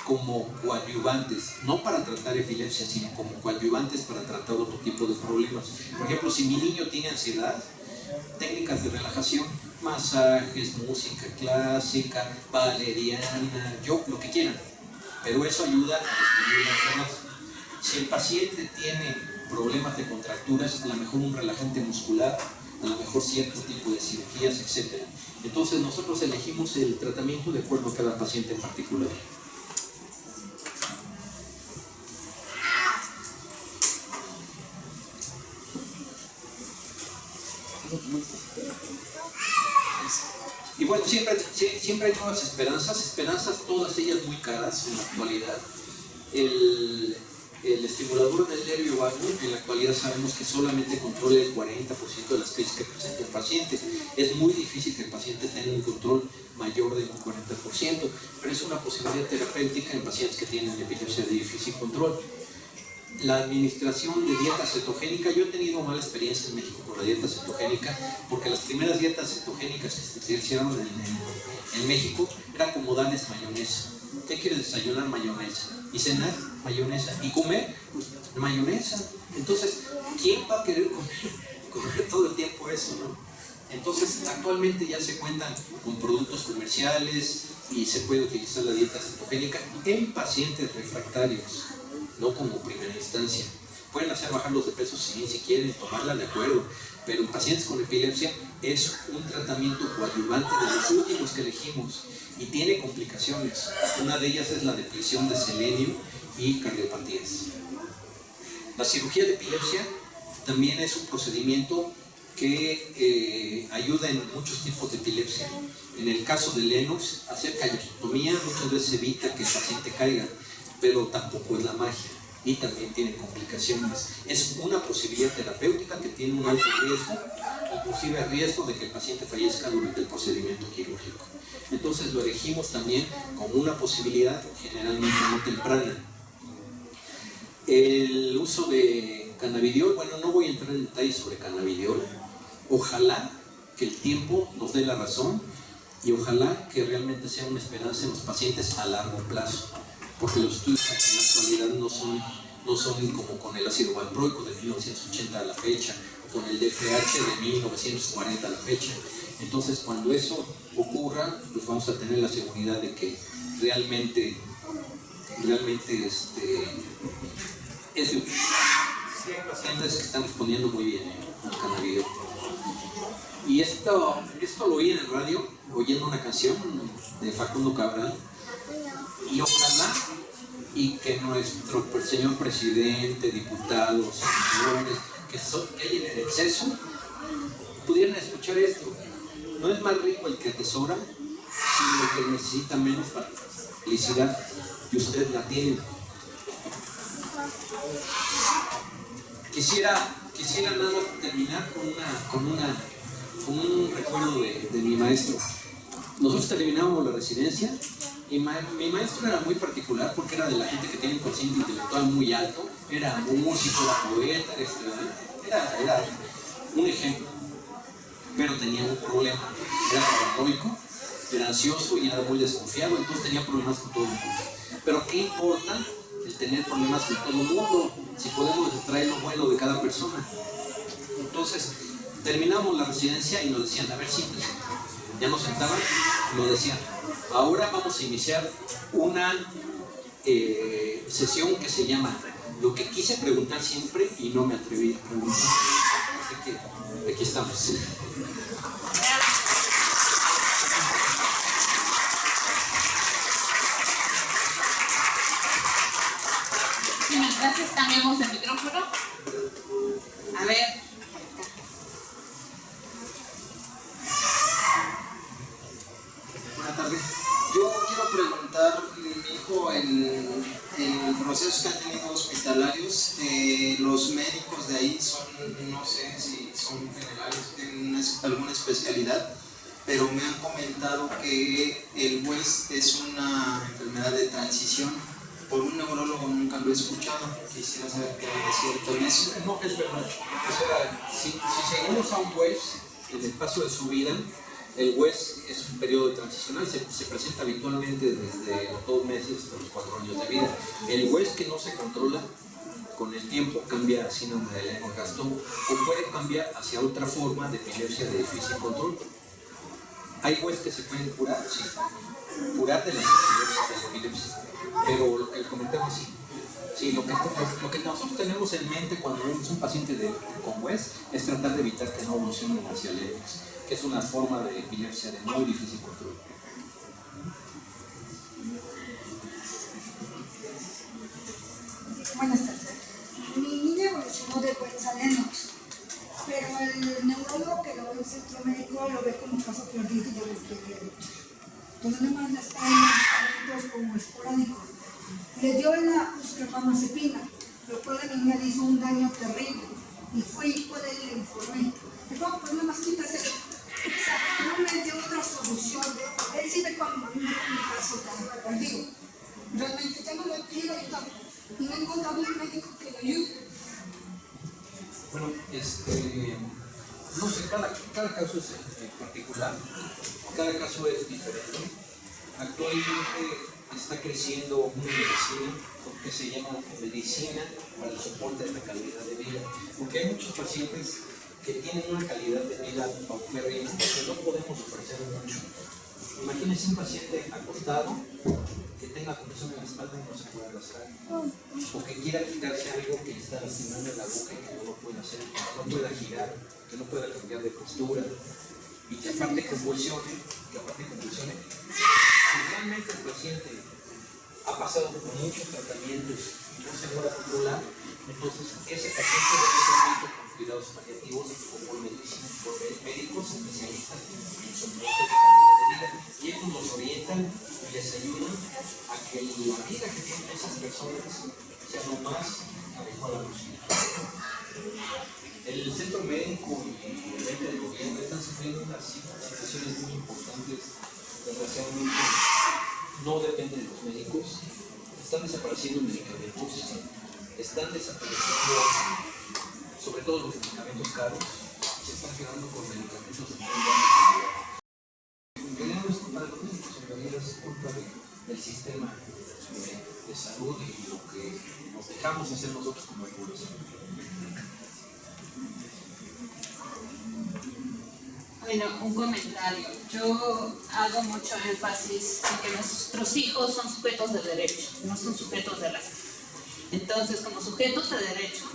como coadyuvantes, no para tratar epilepsia, sino como coadyuvantes para tratar otro tipo de problemas. Por ejemplo, si mi niño tiene ansiedad, técnicas de relajación, masajes, música clásica, valeriana, lo que quieran, pero eso ayuda a disminuir la ansiedad. Si el paciente tiene problemas de contracturas, a lo mejor un relajante muscular, a lo mejor cierto tipo de cirugías, etc. Entonces nosotros elegimos el tratamiento de acuerdo a cada paciente en particular. Y bueno, siempre hay nuevas esperanzas, todas ellas muy caras en la actualidad. El estimulador del nervio vago, en la actualidad sabemos que solamente controla el 40% de las crisis que presenta el paciente. Es muy difícil que el paciente tenga un control mayor del 40%, pero es una posibilidad terapéutica en pacientes que tienen epilepsia de difícil control. La administración de dieta cetogénica, yo he tenido mala experiencia en México con la dieta cetogénica, porque las primeras dietas cetogénicas que se hicieron en México era como darles mayonesa. ¿Qué quieres desayunar? Mayonesa. ¿Y cenar? Mayonesa. ¿Y comer? Pues mayonesa. Entonces, ¿quién va a querer comer todo el tiempo eso, no? Entonces, actualmente ya se cuentan con productos comerciales y se puede utilizar la dieta cetogénica en pacientes refractarios, no como primera instancia. Pueden hacer bajarlos de peso si quieren, tomarla de acuerdo, pero en pacientes con epilepsia es un tratamiento coadyuvante de los últimos que elegimos y tiene complicaciones. Una de ellas es la depresión de selenio y cardiopatías. La cirugía de epilepsia también es un procedimiento que ayuda en muchos tipos de epilepsia. En el caso de Lennox, hacer callosotomía muchas veces evita que el paciente caiga, pero tampoco es la magia y también tiene complicaciones. Es una posibilidad terapéutica que tiene un alto riesgo, inclusive riesgo de que el paciente fallezca durante el procedimiento quirúrgico. Entonces lo elegimos también como una posibilidad generalmente no temprana. El uso de cannabidiol, bueno, no voy a entrar en detalles sobre cannabidiol. Ojalá que el tiempo nos dé la razón y ojalá que realmente sea una esperanza en los pacientes a largo plazo, porque los estudios en la actualidad no son como con el ácido valproico de 1980 a la fecha, o con el DFH de 1940 a la fecha. Entonces, cuando eso ocurra, pues vamos a tener la seguridad de que realmente es de hay pacientes que están respondiendo muy bien al cannabidiol. Y esto lo oí en el radio, oyendo una canción de Facundo Cabral, y ojalá y que nuestro señor presidente, diputados, senadores, que hay en exceso, pudieran escuchar esto. No es más rico el que atesora, sino el que necesita menos para felicidad, y usted la tiene. Quisiera nada más terminar con un recuerdo de mi maestro. Nosotros terminábamos la residencia y mi maestro era muy particular porque era de la gente que tiene un cociente intelectual muy alto, era músico, era poeta, era un ejemplo, pero tenía un problema, era paranoico, era ansioso y era muy desconfiado, entonces tenía problemas con todo el mundo. Pero ¿qué importa el tener problemas con todo el mundo si podemos extraer lo bueno de cada persona? Entonces terminamos la residencia y nos decían, a ver, siéntese. Ya nos sentaban y nos decían, ahora vamos a iniciar una sesión que se llama Lo que quise preguntar siempre y no me atreví a preguntar. Así que aquí estamos. Gracias, cambiamos de micrófono. A ver. Buenas tardes. Yo quiero preguntar, mi hijo, en procesos que han tenido hospitalarios, los médicos de ahí son, no sé si son generales, tienen alguna especialidad, pero me han comentado que el WES es una enfermedad de transición. Por un neurólogo nunca lo he escuchado. Quisiera saber qué hay de cierto en eso. No, es verdad. O sea, si seguimos a un WES en el paso de su vida, el WES es un periodo transicional, se presenta habitualmente desde los 2 meses hasta los 4 años de vida. El WES que no se controla, con el tiempo cambia a síndrome de Lennox-Gastaut o puede cambiar hacia otra forma de epilepsia de difícil control. Hay WES que se pueden curar, sí, curar de las epilepsias, de la epilepsia, pero el comentario sí. Sí, lo que nosotros tenemos en mente cuando vemos un paciente con WES es tratar de evitar que no evolucionen hacia Lennox, que es una forma de epilepsia de muy difícil control. Buenas tardes. Mi niña evolucionó de WES a Lennox, pero el neurólogo que lo ve en el centro médico lo ve como caso perdido y yo les quería luchar. Entonces nada más le está en medicamentos como esporádicos. Le dio la carbamazepina, lo cual la niña le hizo un daño terrible. Y fui con él y le informé. Dijo, pues nada más quítase. O sea, no me dio otra solución. Él sí ve como a mí me da mi caso tan perdido. Realmente ya no lo quiero ayudar. Y no he encontrado un médico que lo ayude. Bueno, no sé, cada caso es particular, cada caso es diferente. Actualmente está creciendo una medicina que se llama medicina para el soporte de la calidad de vida, porque hay muchos pacientes que tienen una calidad de vida paupérrima que no podemos ofrecer mucho. Imagínense un paciente acostado que tenga compresión en la espalda y no se pueda arrastrar, o que quiera quitarse algo que está lastimando la boca y que no lo pueda hacer, que no pueda girar, que no pueda cambiar de postura, y que aparte convulsione, Si realmente el paciente ha pasado por muchos tratamientos y no se puede controlar, entonces ese paciente debe ser visto con cuidados paliativos o por médicos especialistas en soporte de calidad de vida, y ellos nos orientan y les ayudan a que la vida que tienen esas personas sea lo más adecuada posible. El centro médico y el ente de gobierno están sufriendo unas situaciones muy importantes. Desgraciadamente no dependen de los médicos, están desapareciendo medicamentos, están desapareciendo sobre todo los medicamentos caros, se están quedando con medicamentos de muy baja calidad. En realidad no es culpa de los médicos, en realidad es culpa del sistema de salud y lo que nos dejamos hacer nosotros como población. Bueno, un comentario. Yo hago mucho énfasis en que nuestros hijos son sujetos de derecho, no son sujetos de razón. Entonces, como sujetos de derecho,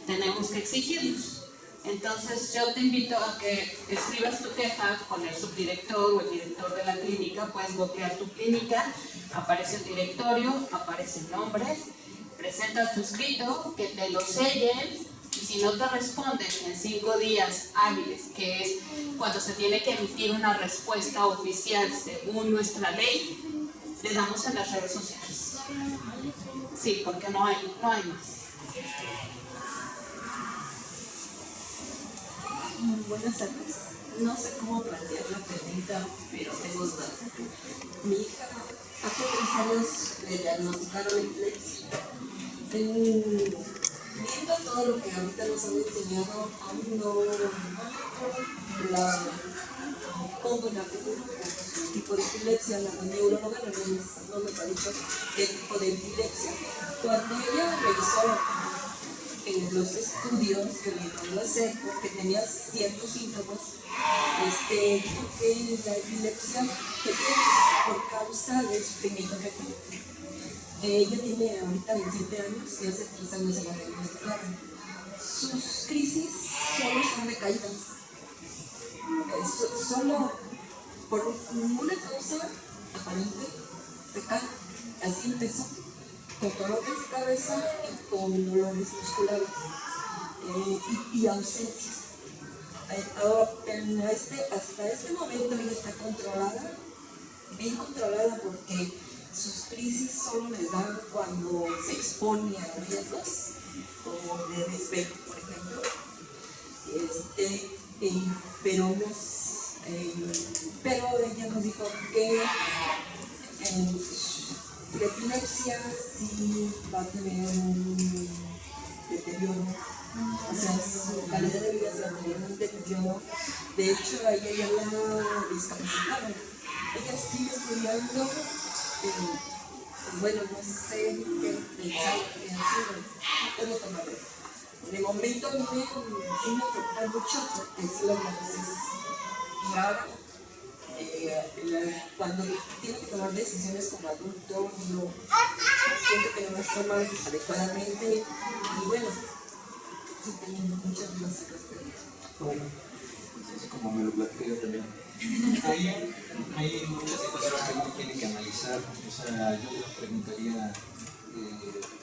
tenemos que exigirlos. Entonces, yo te invito a que escribas tu queja con el subdirector o el director de la clínica. Puedes bloquear tu clínica, aparece el directorio, aparecen nombres, presentas tu escrito, que te lo sellen. Y si no te responden en 5 días hábiles, que es cuando se tiene que emitir una respuesta oficial según nuestra ley, le damos en las redes sociales. Sí, porque no hay más. Buenas tardes. No sé cómo plantear la pregunta, pero tengo dudas. Mi hija hace 3 años le diagnosticaron epilepsia. Viendo todo lo que ahorita nos han enseñado, aún no la pongo en la tipo de epilepsia. La neuróloga no nos ha dicho qué tipo de epilepsia. Cuando ella revisó en los estudios que le mandó a hacer, porque tenía ciertos síntomas, dijo que la epilepsia que tiene por causa de sufrimiento repetitivo. Ella tiene ahorita 27 años y hace 3 años se la diagnosticaron. Sus crisis solo son de caídas. Solo por una causa aparente se cae. Así empezó, con dolores de cabeza y con dolores musculares y ausencias. Hasta este momento ella está controlada, bien controlada, porque sus crisis solo les dan cuando se expone a riesgos, como de desvelo, por ejemplo. Pero ella nos dijo que la epilepsia sí va a tener un deterioro. O sea, su calidad de vida se va a tener un deterioro. De hecho, a ella ya la discapacitaron. Ella sigue estudiando. Bueno, no sé qué pensar que ha sido. De momento a mí sí me preocupa mucho porque sí la diagnóstico es rara. Cuando tiene que tomar decisiones como adulto, no siento que no las toma adecuadamente y bueno, sí tengo muchas dudas al respecto. Bueno, así como me lo platiqué yo también. Hay muchas situaciones que uno tiene que analizar. O sea, yo le preguntaría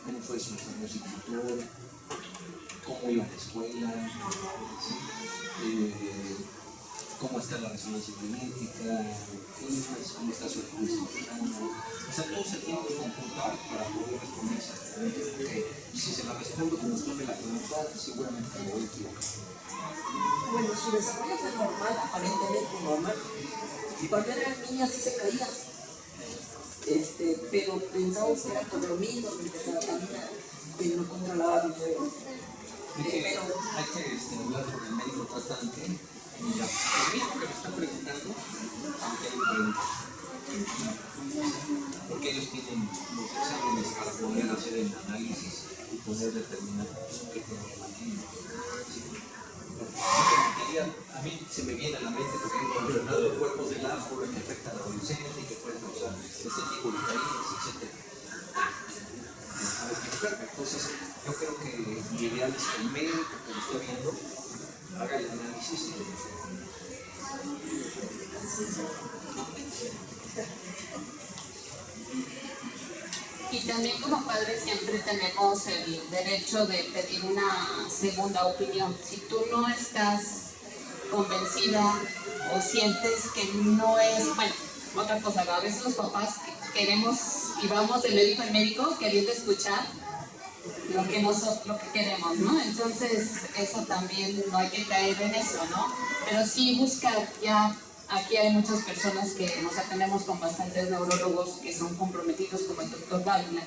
cómo fue su institutor, cómo iba a la escuela, ¿sí? Cómo está la resonancia magnética, cómo está su recurso. O sea, todo se tiene que computar para poder responder exactamente. Porque si se la respondo como usted me la pregunta, seguramente me voy a equivocar. Bueno, su desarrollo fue normal, aparentemente normal. Y cuando era niña sí se caía. Pero pensamos que era por lo mismo que empezaba a caminar, que no controlaba bien. Hay que hablar con el médico tratante y ya. Lo mismo que me están preguntando, aunque hay un porque ellos tienen los exámenes para poder hacer el análisis y poder determinar qué tiene. A mí se me viene a la mente porque he encontrado los cuerpos del afro que afectan a la adolescente y que pueden causar este tipo de caídas, etc. Entonces, yo creo que mi ideal es que el médico que lo esté viendo haga el análisis y Y también como padres siempre tenemos el derecho de pedir una segunda opinión. Si tú no estás convencida o sientes que no es, bueno, otra cosa, a veces los papás queremos y vamos de médico en médico queriendo escuchar lo que queremos, ¿no? Entonces eso también no hay que caer en eso, ¿no? Pero sí buscar ya. Aquí hay muchas personas que nos atendemos con bastantes neurólogos que son comprometidos, como el doctor Wagner.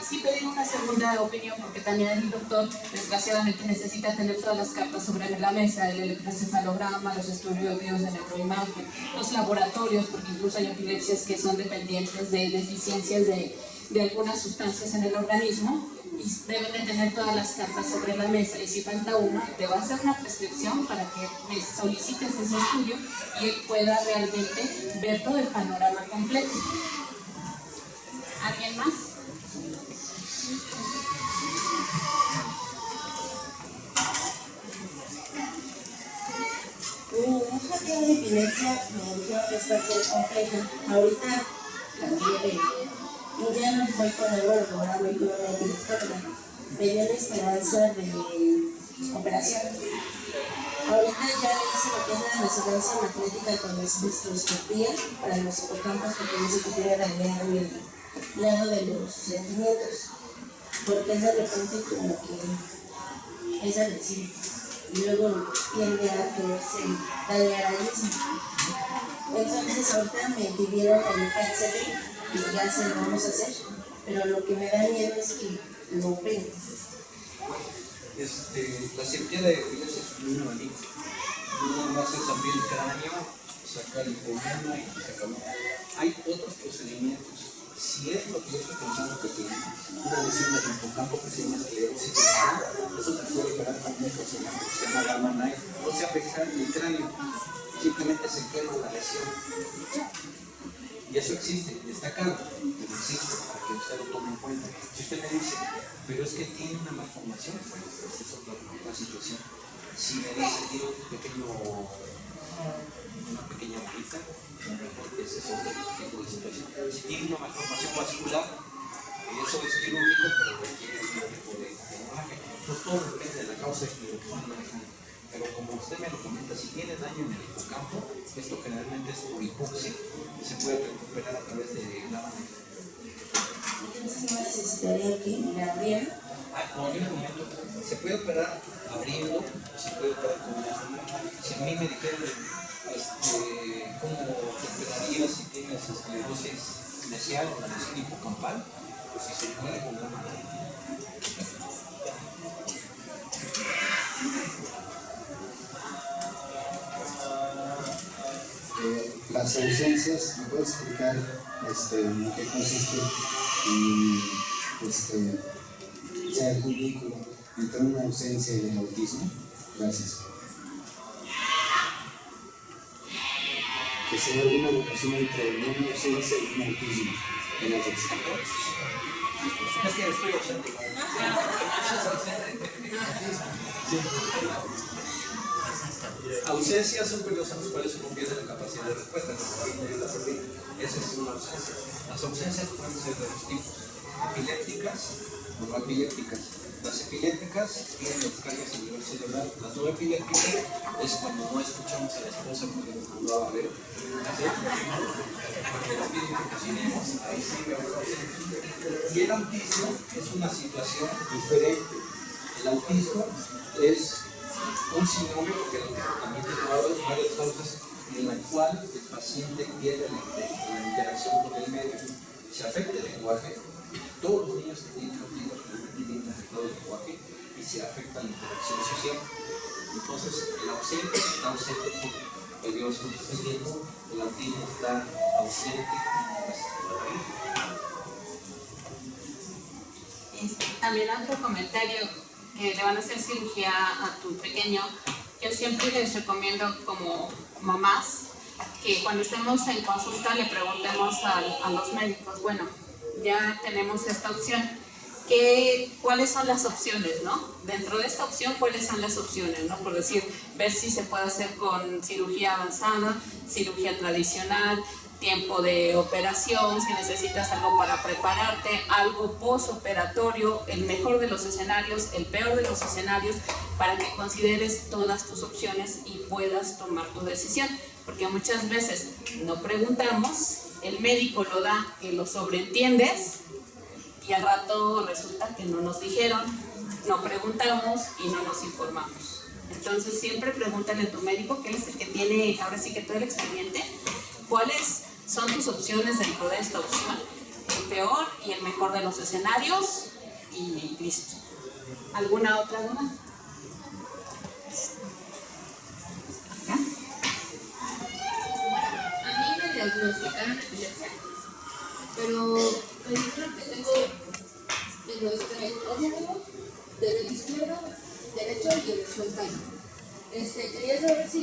Sí pedir una segunda opinión, porque también el doctor desgraciadamente necesita tener todas las cartas sobre la mesa, el electroencefalograma, los estudios de neuroimagen, los laboratorios, porque incluso hay epilepsias que son dependientes de deficiencias de algunas sustancias en el organismo y deben de tener todas las cartas sobre la mesa, y si falta una, te va a hacer una prescripción para que me solicites ese estudio y él pueda realmente ver todo el panorama completo. ¿Alguien más? Mi hija tiene epilepsia, me dijeron que es bastante compleja. Ahorita cambié ya no voy con el neurólogo, ahora voy con la directora. Me dio la esperanza de operación. Ahorita ya hice lo que es la resonancia magnética con espectroscopía para los hipocampos, porque no se pudiera dañar el lado de los sentimientos, porque es de repente como que es agresivo y luego tiende a quererse dañar a mismo. Entonces ahorita me pidieron el PET-CT y ya se lo vamos a hacer, pero lo que me da miedo es que lo operen. La cirugía de epilepsia es un abanico. Uno va a hacer también el cráneo, sacar el pulmón y sacarlo. Hay otros procedimientos. Si es lo que yo estoy pensando que tiene una lesión del hipocampo que se llama esclerosis, eso te puede operar con un procedimiento que se llama Gamma Knife. No se afecta el cráneo, simplemente se quema la lesión. Y eso existe, está caro, pero existe para que usted me dice, pero es que tiene una malformación, bueno, pues es otra situación. Si me dice, tiene una pequeña bolita, mejor que ese es otro tipo de situación. Si tiene una malformación vascular, eso es quirúrgico, pero requiere un tipo de drenaje. Pues todo depende de la causa de que lo manejan. Pero como usted me lo comenta, si tiene daño en el hipocampo, esto generalmente es por hipoxia, se puede recuperar a través de la mano. Entonces no necesitaría que me abrieran. No, en un momento se puede operar abriendo, se puede operar con una mano. Si a mí me dijeran cómo te operarías si tienes esclerosis mesial o la lesión hipocampal, pues si se puede con una mano. Las ausencias, ¿me puedes explicar en qué consiste y sea el vínculo entre una ausencia y el autismo? Gracias. Que sea alguna relación entre una ausencia y un autismo. Gracias. Es que estoy ausente. Ausencias son periodos en los cuales uno pierde la capacidad de respuesta. Esa es una ausencia. Las ausencias pueden ser de dos tipos: epilépticas o no epilépticas. Las epilépticas tienen descargas a nivel cerebral. Las no epilépticas es cuando no escuchamos a la esposa porque nos mandó a ver. Y el autismo es una situación diferente. El autismo es un síndrome, porque el autismo también tiene varias causas en la cual el paciente pierde la interacción con el medio. Se afecta el lenguaje. Todos los niños que tienen autismo tienen afectado el lenguaje y se afecta la interacción social. Entonces, el ausente está ausente por periodos de tiempo, el autismo está ausente. También otro comentario, que le van a hacer cirugía a tu pequeño. Yo siempre les recomiendo como mamás que cuando estemos en consulta le preguntemos a los médicos, bueno, ya tenemos esta opción, ¿cuáles son las opciones, no? Dentro de esta opción, ¿cuáles son las opciones, no? Por decir, ver si se puede hacer con cirugía avanzada, cirugía tradicional, tiempo de operación, si necesitas algo para prepararte, algo postoperatorio, el mejor de los escenarios, el peor de los escenarios, para que consideres todas tus opciones y puedas tomar tu decisión. Porque muchas veces no preguntamos, el médico lo da, que lo sobreentiendes, y al rato resulta que no nos dijeron, no preguntamos y no nos informamos. Entonces siempre pregúntale a tu médico, que él es el que tiene ahora sí que todo el expediente, cuáles son tus opciones dentro de esta opción, el peor y el mejor de los escenarios, y listo. ¿Alguna otra duda? ¿Ya? A mí me diagnosticaron epilepsia, pero me dijeron que tengo el ojo del izquierdo, derecho y el frontal. Quería saber si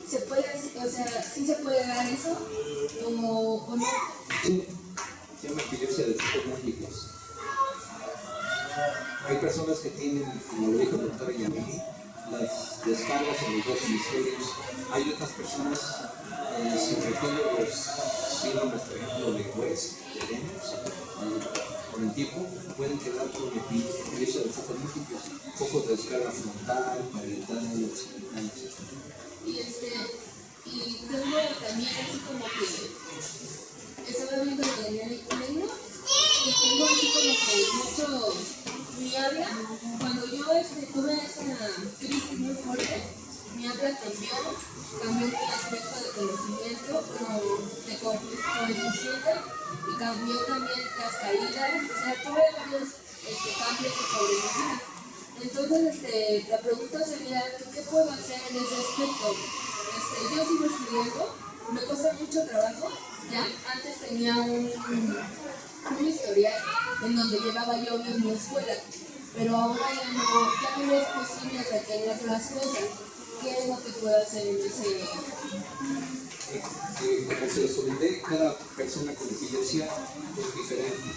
se puede, o sea, si se puede dar eso o no. Sí, se llama epilepsia de tipos múltiples. Hay personas que tienen, como lo dijo el doctor Yamini, las descargas en los dos hemisferios. Hay otras personas, sobre todo los síndromes, por ejemplo, de West, de Lennox, por el tiempo, pueden quedar con epilepsia de tipos múltiples, focos de descarga frontal, parietal, occipital, etc. Y tengo también así como que estaba viendo en el libro y tengo así como que mucho mi habla. Cuando yo tuve esa crisis muy fuerte, mi habla cambió mi aspecto de conocimiento, de coeficiente, y cambió también las caídas. O sea, tuve varios cambios sobre mi vida. Entonces, la pregunta sería, ¿qué puedo hacer en ese aspecto? Yo sigo estudiando, me cuesta mucho trabajo, ¿ya? Antes tenía un historial en donde llevaba yo bien mi escuela, pero ahora ya no es posible retener las cosas. ¿Qué es lo que puedo hacer en ese? Como se les comenté, cada persona con epilepsia es diferente.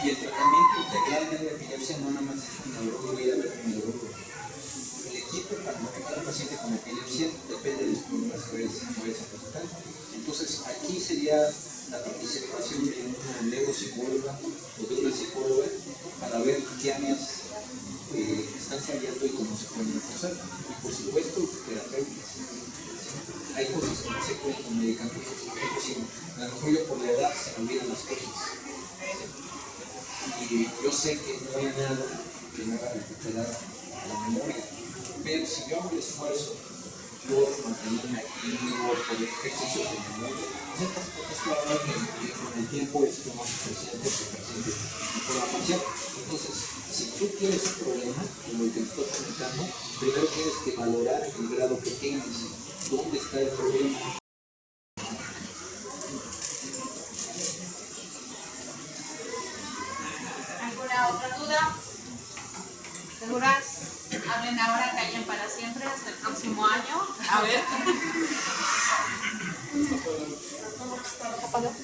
Y el tratamiento integral de la epilepsia no nada más es un neurólogo y a ver un neurólogo. El equipo para manejar a un paciente con epilepsia depende de los problemas que vayas a presentar. Entonces, aquí sería la participación de una neuropsicóloga o de una psicóloga para ver qué áreas están fallando y cómo se pueden reforzar. Y por supuesto, terapeutas. Hay cosas que no se pueden con medicamentos, a lo mejor yo por la edad se me olvidan las cosas. Y yo sé que no hay nada que me haga recuperar la memoria, pero si yo hago el esfuerzo por mantenerme activo, por ejercicios de memoria, ciertas cosas que con el tiempo es como presente por la función. Entonces, si tú tienes un problema, como el que estoy comentando, primero tienes que valorar el grado que tienes, dónde está el problema. ¿Alguna otra duda? ¿Seguras? Hablen ahora, callen para siempre, hasta el próximo año. A ver.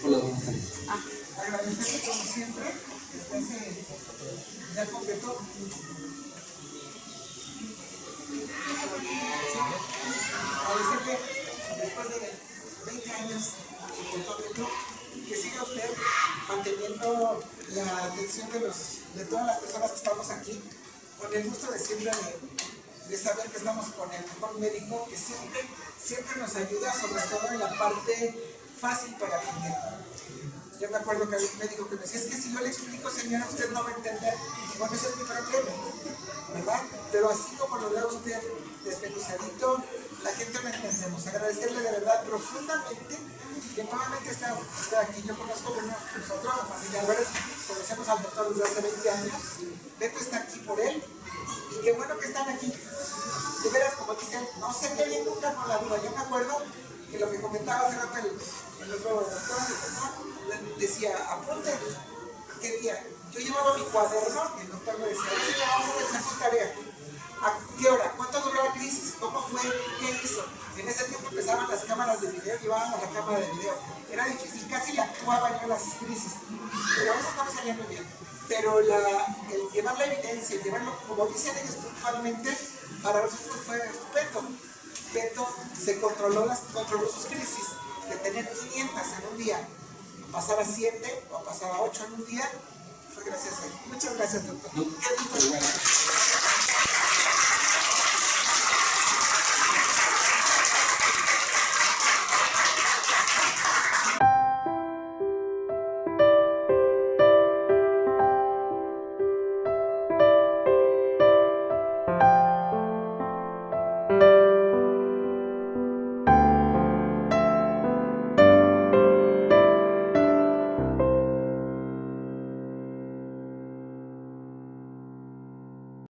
Hola, buenas tardes. Agradecerle como siempre, ya completó. Agradecerle después de 20 años que siga usted manteniendo la atención de todas las personas que estamos aquí, con el gusto de siempre de saber que estamos con el mejor médico que siempre nos ayuda, sobre todo en la parte fácil para atender. Yo me acuerdo que había un médico que me decía, es que si yo le explico, señora, usted no va a entender. Y bueno, ese es mi problema, ¿verdad? Pero así como lo vea usted desmenuzadito, la gente lo entendemos. Agradecerle de verdad profundamente que nuevamente está aquí. Yo conozco, bueno, nosotros, la familia Álvarez, conocemos al doctor desde hace 20 años. Beto está aquí por él. Y qué bueno que están aquí. De veras, como dicen, no se queden nunca con la duda. Yo me acuerdo que lo que comentaba hace rato el otro doctor, decía, apunte, ¿qué día? Yo llevaba mi cuaderno y el doctor me decía, vamos a dejar su tarea. ¿A qué hora? ¿Cuánto duró la crisis? ¿Cómo fue? ¿Qué hizo? En ese tiempo empezaban las cámaras de video, llevábamos la cámara de video. Era difícil, casi la actuaba yo en las crisis. Pero ahora estamos saliendo bien. Pero el llevar la evidencia, el llevarlo, como dicen ellos puntualmente, para nosotros fue estupendo. Beto se controló sus crisis, de tener 500 en un día, pasar a 7 o pasar a 8 en un día, fue gracias a él. Muchas gracias, doctor. No,